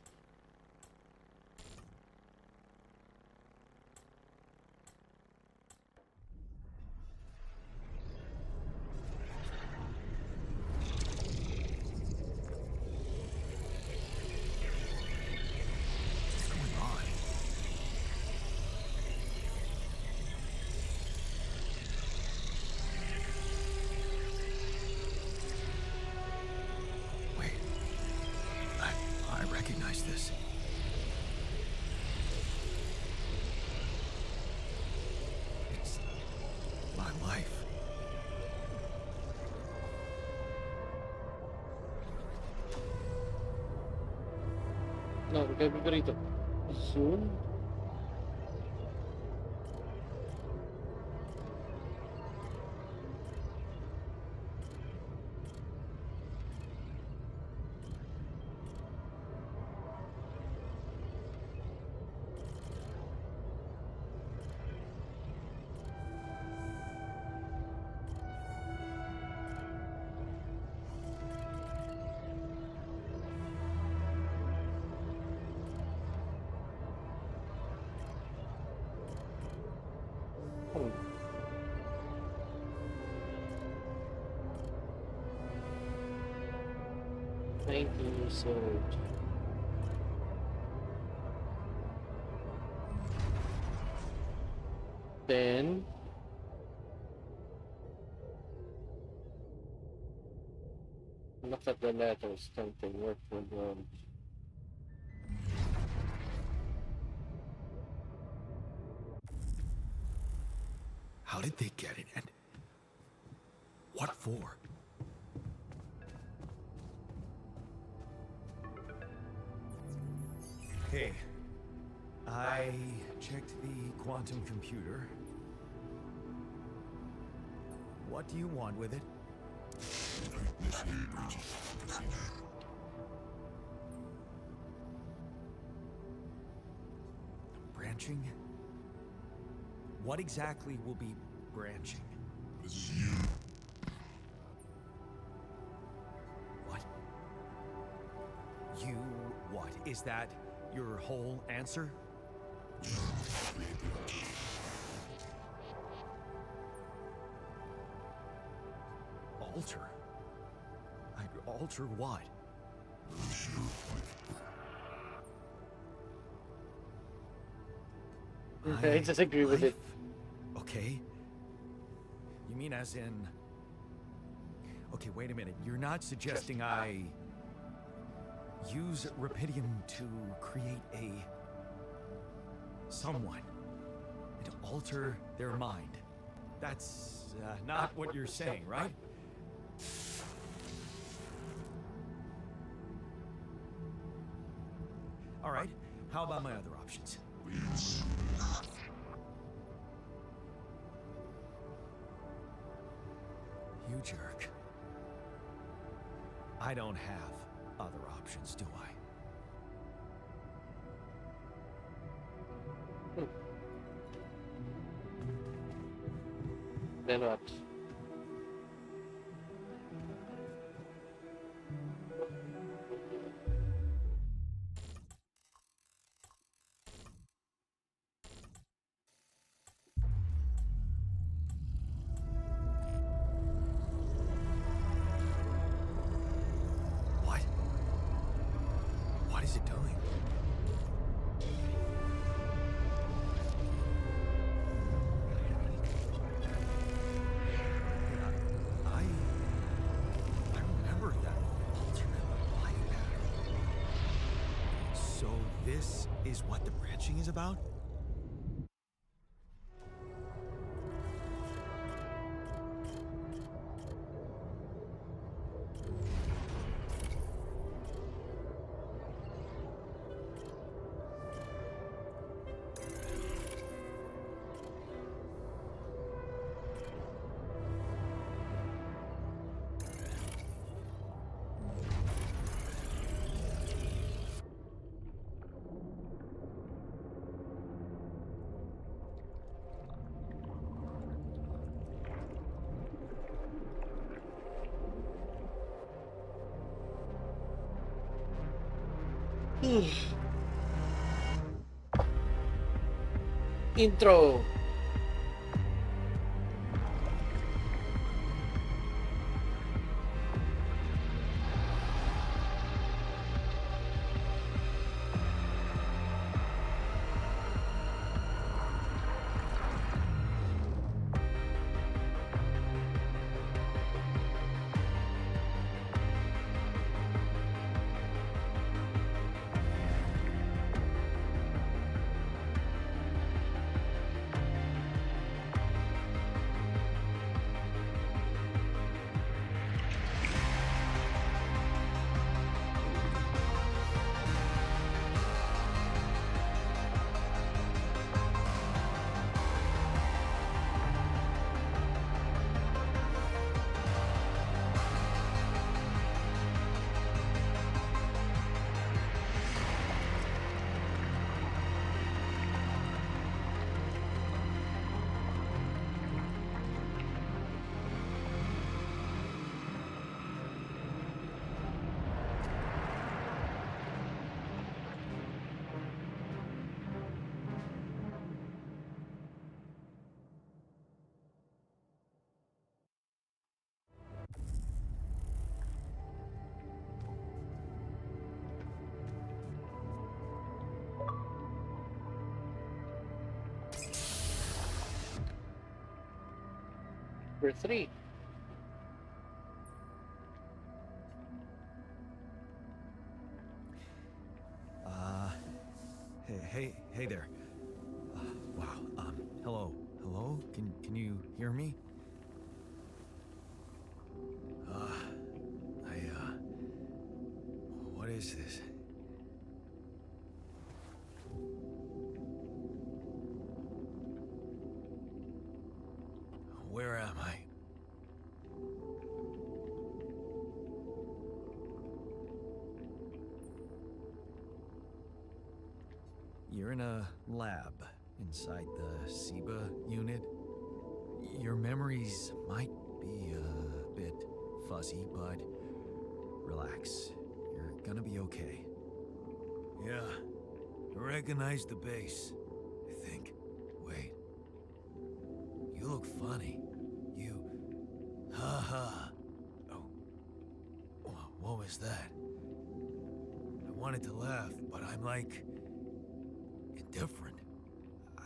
What's going on? Wait. I recognize this. It's my life. No, gagawin ko rito. Zoom? Oh. Thank you so much. Then look at the letters, something work for them. How did they get it? And what for? Hey, I checked the quantum computer. What do you want with it? Initiate breaching procedure. Branching? What exactly will be branching? This is you. What? You what? Is that your whole answer? Create the altar. Alter? I'd alter what? Nourish your life. I disagree with it. Okay. You mean as in... Okay, wait a minute. You're not suggesting I use Rapidium to create a... someone and to alter their mind. That's not what you're saying, right? All right. How about my other options? Please. You jerk. I don't have other options, do I? Then what? What? What is it doing? I remember that alternate life pattern. So this is what the branching is about? Intro. Number 3. Hey there. Wow. Hello. Hello? Can you hear me? What is this? Where am I? You're in a lab inside the SIBA unit. Your memories might be a bit fuzzy, but relax. You're gonna be okay. Yeah, I recognize the base, I think. Wait. You look funny. You... Ha. Oh. What was that? I wanted to laugh, but I'm like... indifferent.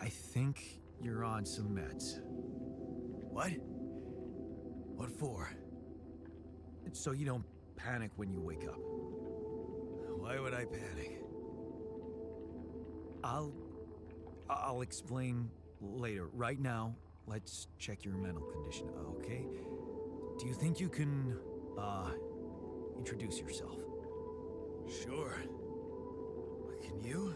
I think you're on some meds. What? What for? So you don't panic when you wake up. Why would I panic? I'll explain later. Right now, let's check your mental condition, okay? Do you think you can, introduce yourself? Sure. Can you?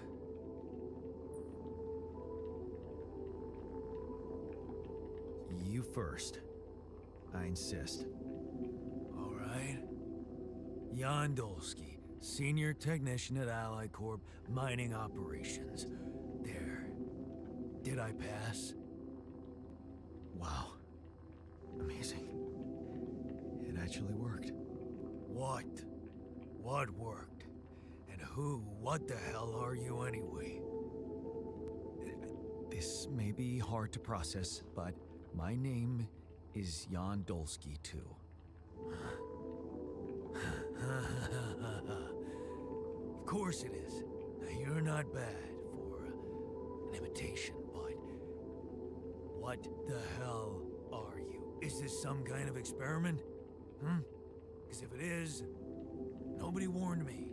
You first. I insist. All right. Jan Dolsky, Senior Technician at Ally Corp, Mining Operations. There. Did I pass? Wow. Amazing. It actually worked. What? What worked? And what the hell are you anyway? This may be hard to process, but my name is Jan Dolsky, too. Of course it is. Now, you're not bad for an imitation, but what the hell are you? Is this some kind of experiment? Because if it is, nobody warned me.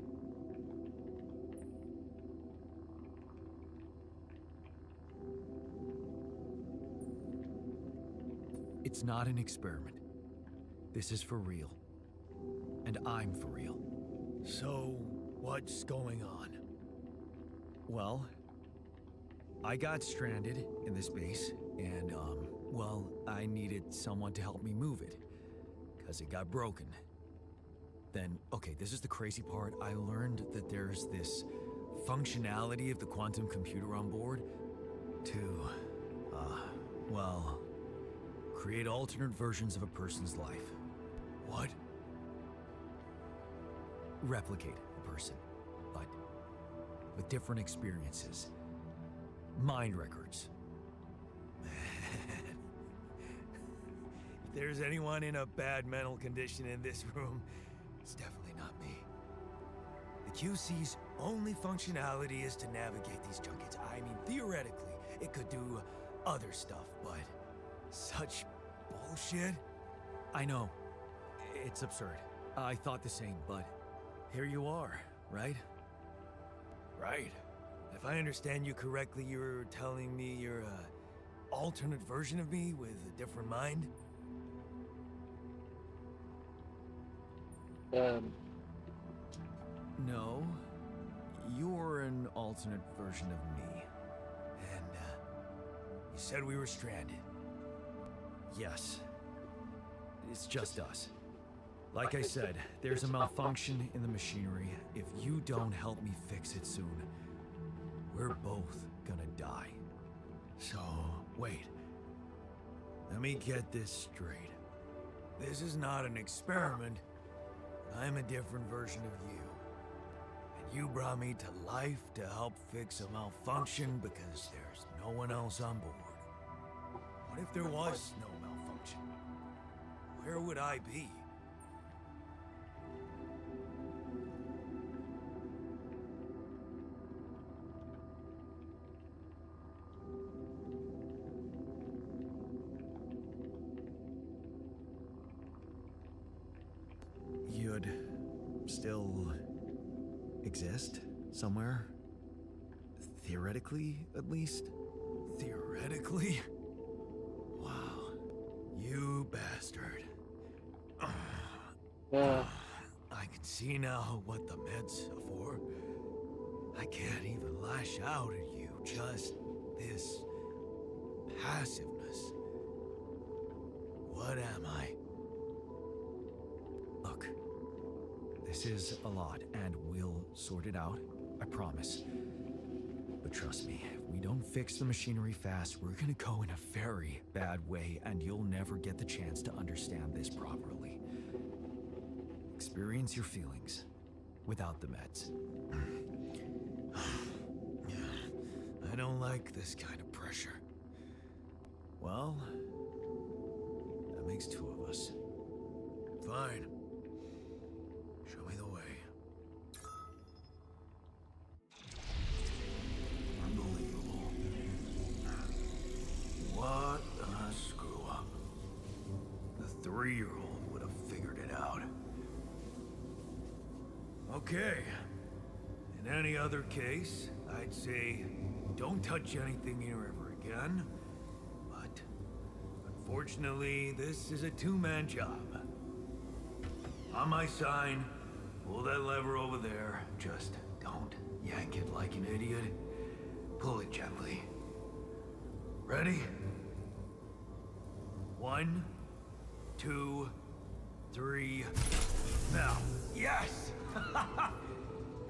It's not an experiment. This is for real. And I'm for real. So, what's going on? Well, I got stranded in this base, and, well, I needed someone to help me move it. Because it got broken. Then, okay, this is the crazy part. I learned that there's this functionality of the quantum computer on board to, well, create alternate versions of a person's life. What? Replicate a person, but with different experiences. Mind records. If there's anyone in a bad mental condition in this room, it's definitely not me. The QC's only functionality is to navigate these junkets. I mean, theoretically, it could do other stuff, but such bullshit? I know. It's absurd. I thought the same, but here you are, right? Right. If I understand you correctly, you're telling me you're a alternate version of me with a different mind? No. You're an alternate version of me. And, you said we were stranded. Yes. It's just us. Like I said, there's a malfunction in the machinery. If you don't help me fix it soon, we're both gonna die. So, wait. Let me get this straight. This is not an experiment. I'm a different version of you. And you brought me to life to help fix a malfunction because there's no one else on board. What if there was no malfunction? Where would I be? You'd still exist somewhere? Theoretically, at least? Theoretically? Wow. You bastard. Yeah. I can see now what the meds are for. I can't even lash out at you, just this passiveness. What am I? Look, this is a lot, and we'll sort it out, I promise. But trust me, if we don't fix the machinery fast, we're gonna go in a very bad way, and you'll never get the chance to understand this properly. Experience your feelings without the meds. I don't like this kind of pressure. Well, that makes two of us. Fine. Show me the way. Unbelievable. What a screw up. The 3-year-old would have figured it out. Okay. In any other case, I'd say don't touch anything here ever again. But unfortunately, this is a two-man job. On my sign, pull that lever over there. Just don't yank it like an idiot. Pull it gently. Ready? 1, 2, 3. Now. Yes!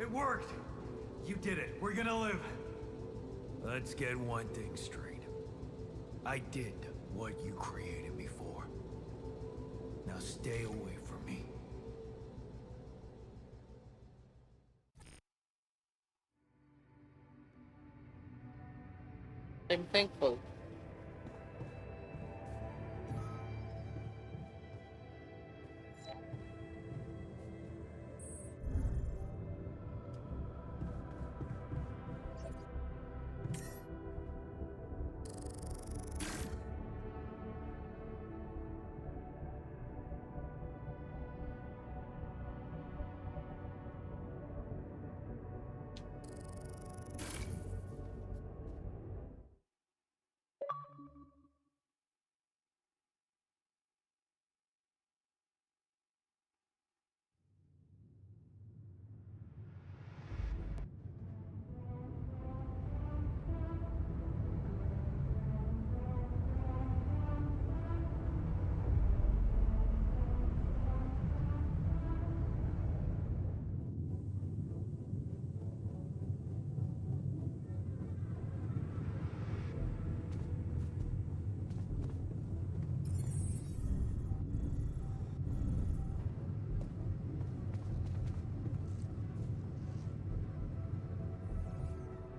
It worked! You did it. We're gonna live. Let's get one thing straight. I did what you created me for. Now stay away from me. I'm thankful.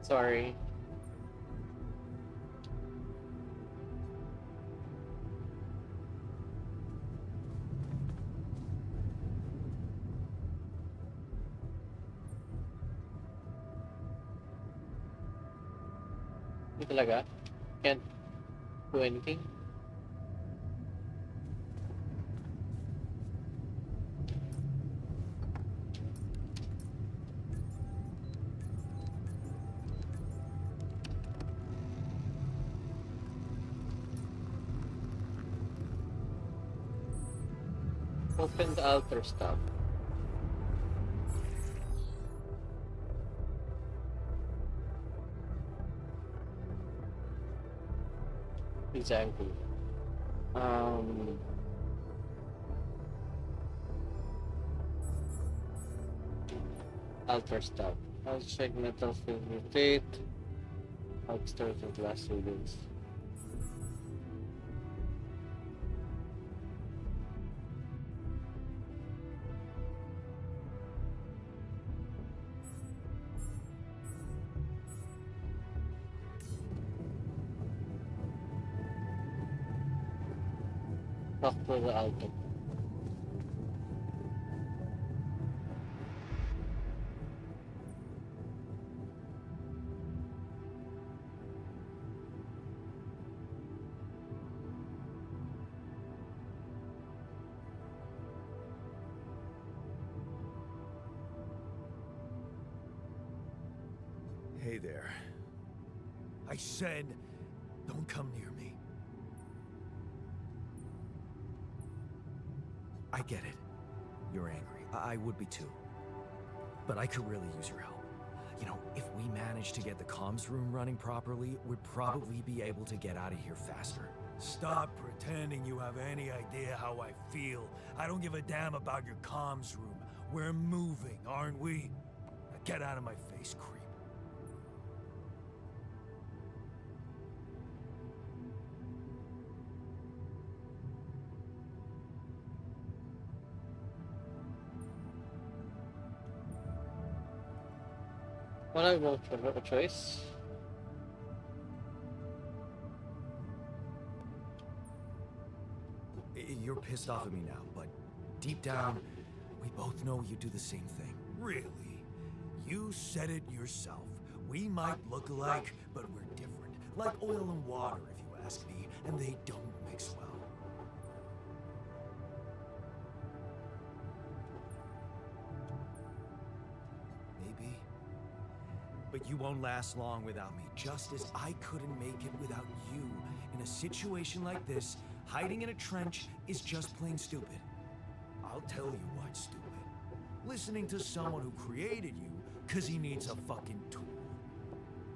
Sorry. Hindi talaga. Can't do anything. Open the altar stuff. Exactly. Um, altar stuff. I'll check metal field mutate. I'll start with glass readings. Talk to the altar. Hey there. I said, don't come near me. I get it. You're angry. I would be too. But I could really use your help. You know, if we manage to get the comms room running properly, we'd probably be able to get out of here faster. Stop pretending you have any idea how I feel. I don't give a damn about your comms room. We're moving, aren't we? Now get out of my face, creep. Well, I vote for a choice. You're pissed off at me now, but deep down, we both know you do the same thing. Really? You said it yourself. We might look alike, but we're different. Like oil and water, if you ask me, and they don't mix well. Maybe. But you won't last long without me, just as I couldn't make it without you. In a situation like this, hiding in a trench is just plain stupid. I'll tell you what's stupid. Listening to someone who created you because he needs a fucking tool.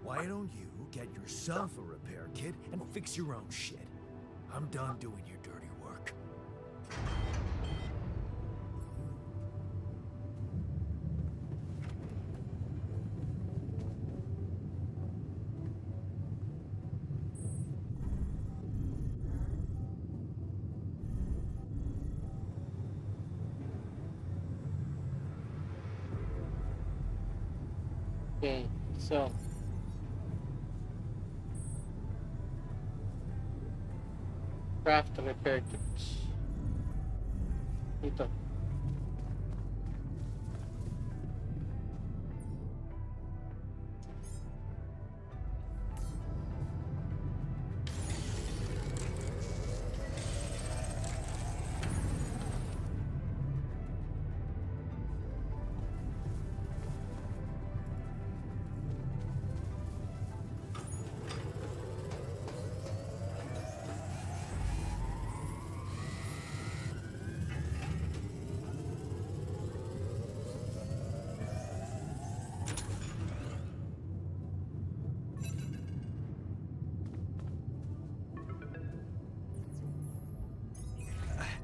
Why don't you get yourself a repair kit and fix your own shit? I'm done doing your dirty work. Okay, so craft a repair kit. Ito.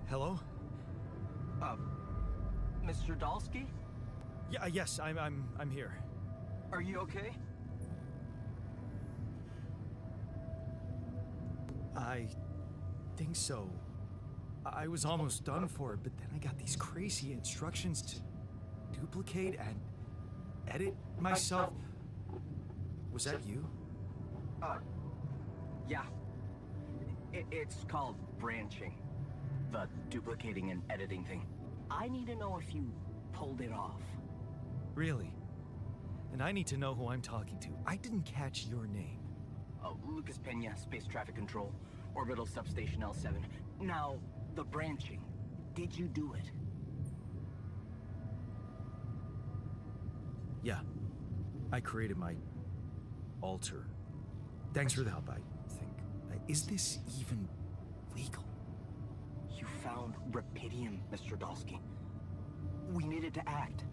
Hello? Mr. Dalsky? Yeah, yes, I'm here. Are you okay? I think so. I was almost done for it, but then I got these crazy instructions to duplicate and edit myself. Was that you? Yeah. It's called branching. The duplicating and editing thing. I need to know if you pulled it off. Really? And I need to know who I'm talking to. I didn't catch your name. Oh, Lucas Pena, Space Traffic Control, Orbital Substation L7. Now, the branching. Did you do it? Yeah. I created my alter. Thanks for the help, I think. Is this even legal? You found Rapidium, Mr. Dalsky. We needed to act.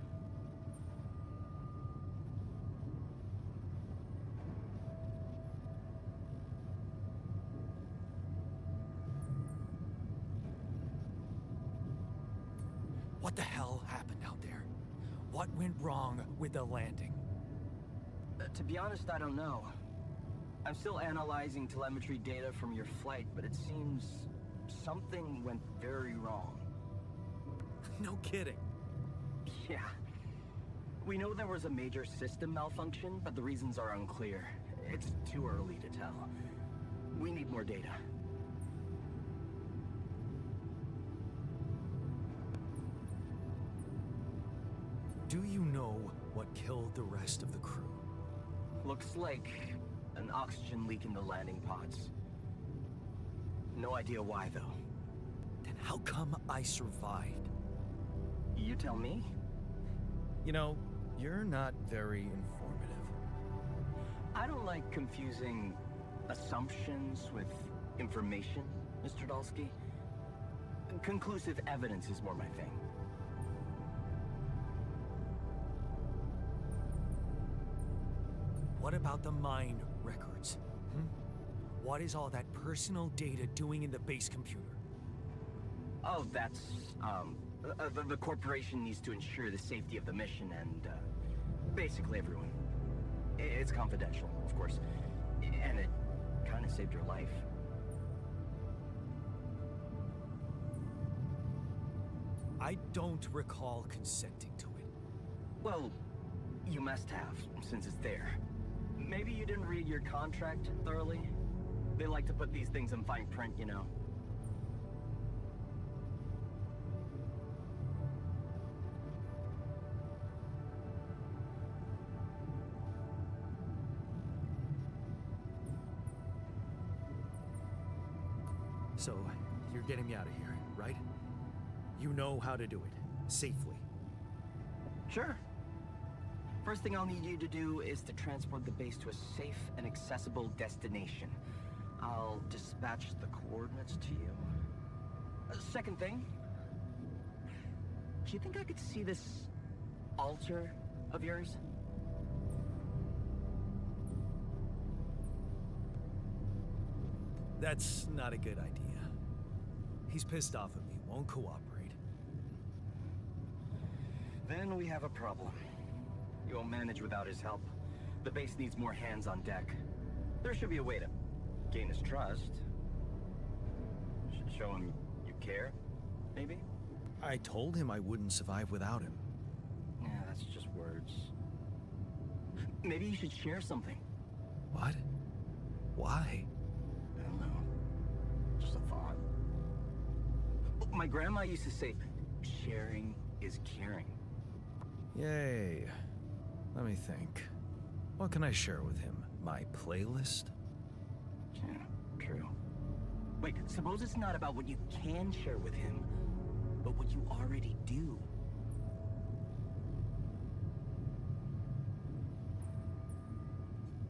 What the hell happened out there? What went wrong with the landing? To be honest, I don't know. I'm still analyzing telemetry data from your flight, but it seems something went very wrong. No kidding. Yeah. We know there was a major system malfunction, but the reasons are unclear. It's too early to tell. We need more data. Do you know what killed the rest of the crew? Looks like an oxygen leak in the landing pods. No idea why, though. Then how come I survived? You tell me? You know, you're not very informative. I don't like confusing assumptions with information, Mr. Dalsky. Conclusive evidence is more my thing. What about the mine records? What is all that personal data doing in the base computer? Oh, that's, the corporation needs to ensure the safety of the mission and, basically everyone. It's confidential, of course. And it kind of saved your life. I don't recall consenting to it. Well, you must have, since it's there. Maybe you didn't read your contract thoroughly? They like to put these things in fine print, you know. So, you're getting me out of here, right? You know how to do it, safely. Sure. First thing I'll need you to do is to transport the base to a safe and accessible destination. I'll dispatch the coordinates to you. Second thing, do you think I could see this altar of yours? That's not a good idea. He's pissed off at me, won't cooperate. Then we have a problem. You won't manage without his help. The base needs more hands on deck. There should be a way to gain his trust. Show him you care, maybe? I told him I wouldn't survive without him. Yeah, that's just words. Maybe you should share something. What? Why? I don't know. Just a thought. My grandma used to say, sharing is caring. Yay. Let me think. What can I share with him? My playlist? Yeah, true. Wait, suppose it's not about what you can share with him, but what you already do.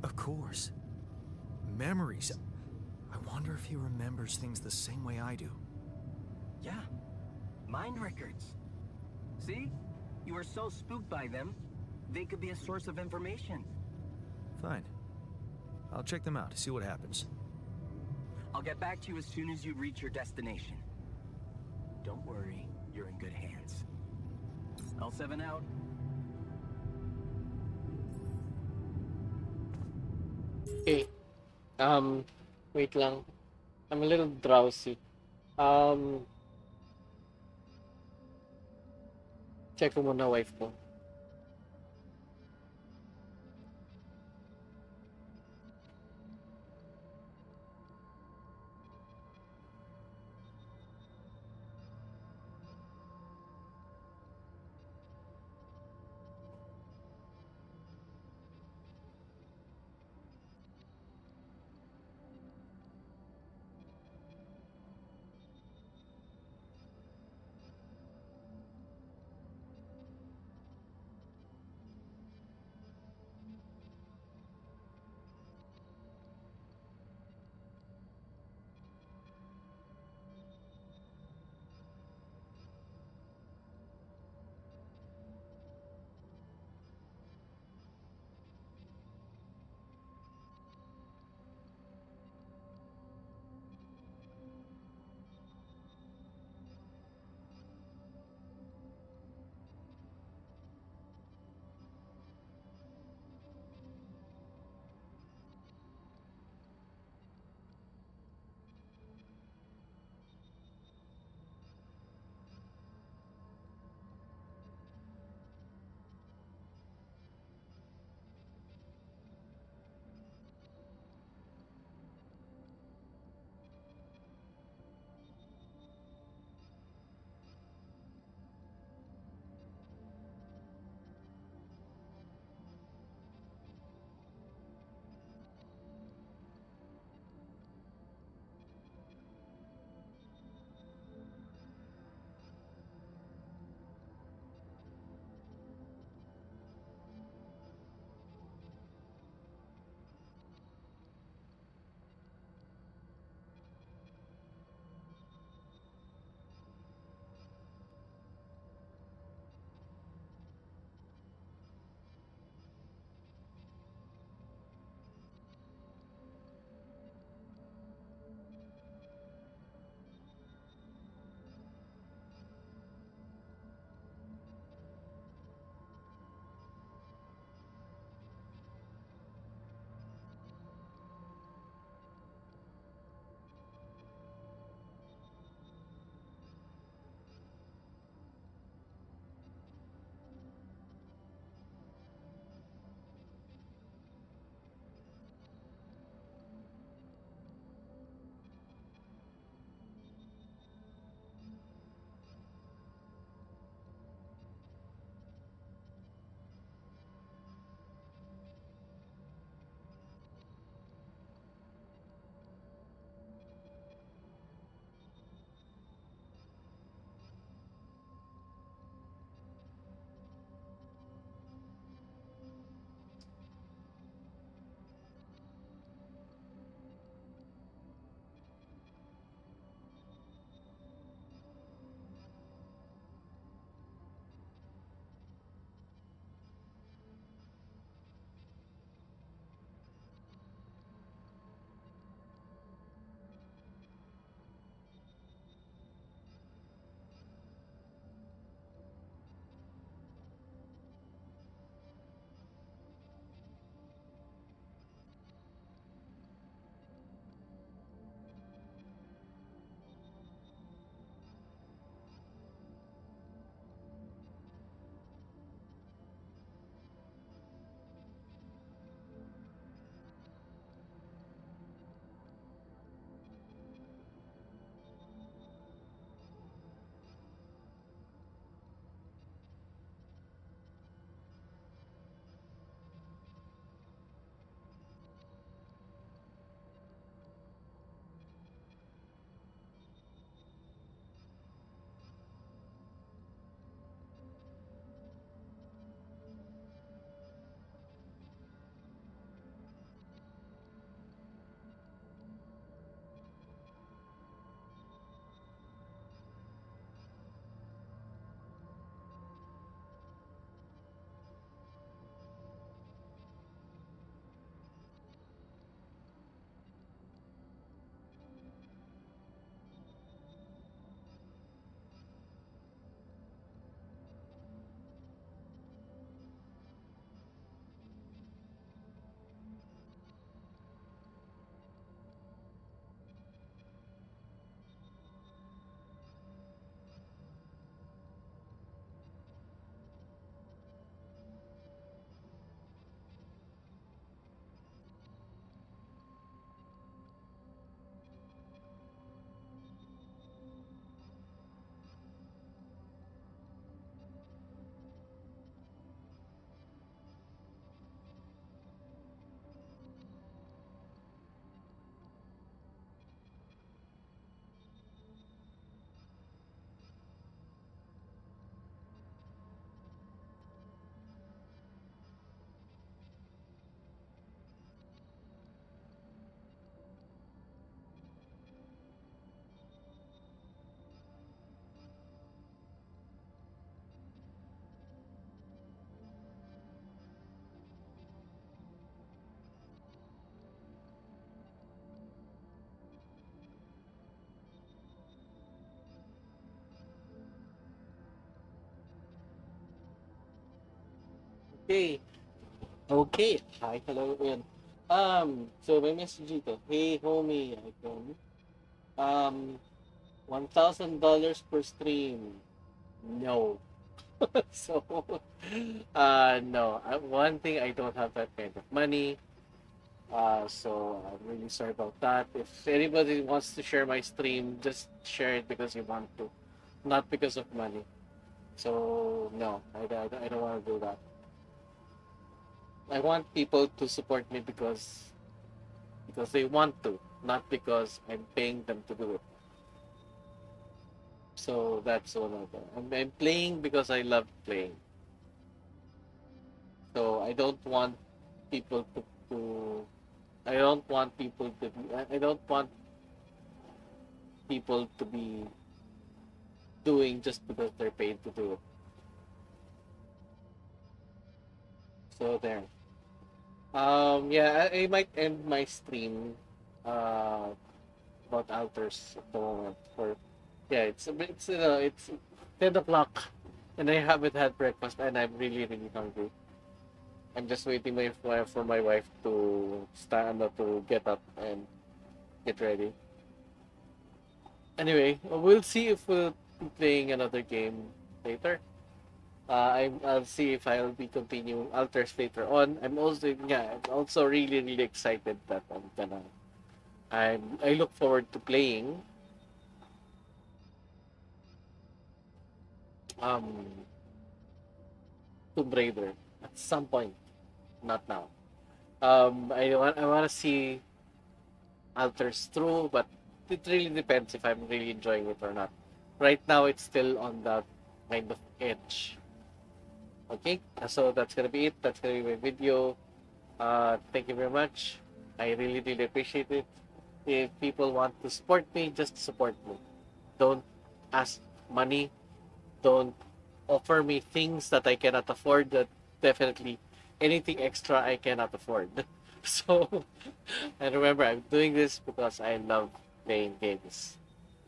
Of course. Memories. I wonder if he remembers things the same way I do. Yeah, mind records. See? You were so spooked by them, they could be a source of information. Fine. I'll check them out, see what happens. I'll get back to you as soon as you reach your destination. Don't worry, you're in good hands. L7 out. Okay. Wait lang. I'm a little drowsy. Check ko muna wife ko. Okay. Okay. Hi, hello. Ayan. So may message dito. Hey, homie. Icon. $1,000 per stream. No. So, no. One thing, I don't have that kind of money. So I'm really sorry about that. If anybody wants to share my stream, just share it because you want to, not because of money. So no, I don't want to do that. I want people to support me because they want to, not because I'm paying them to do it. So that's one of them. I'm playing because I love playing. So I don't want people to I don't want people to be I don't want people to be doing just because they're paid to do it. So there. Yeah, I might end my stream about alters at the moment. For yeah, it's it's 10 o'clock, and I haven't had breakfast, and I'm really hungry. I'm just waiting for my wife to stand up to get up and get ready. Anyway, we'll see if we'll be playing another game later. I'll see if I'll be continuing alters later on. I'm also really excited that I look forward to playing um Tomb Raider at some point, not now. I want to see alters through, but it really depends if I'm really enjoying it or not. Right now, it's still on that kind of edge. Okay, so that's gonna be it. That's gonna be my video. Thank you very much. I really appreciate it. If people want to support me, just support me. Don't ask money. Don't offer me things that I cannot afford. That definitely anything extra I cannot afford. So, and remember, I'm doing this because I love playing games.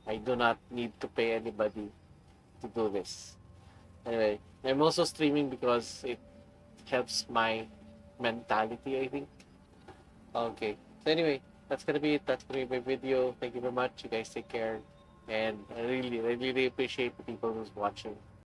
I do not need to pay anybody to do this. Anyway, I'm also streaming because it helps my mentality, I think. Okay. So anyway, that's gonna be it. That's gonna be my video. Thank you very much. You guys take care. And I really appreciate the people who's watching.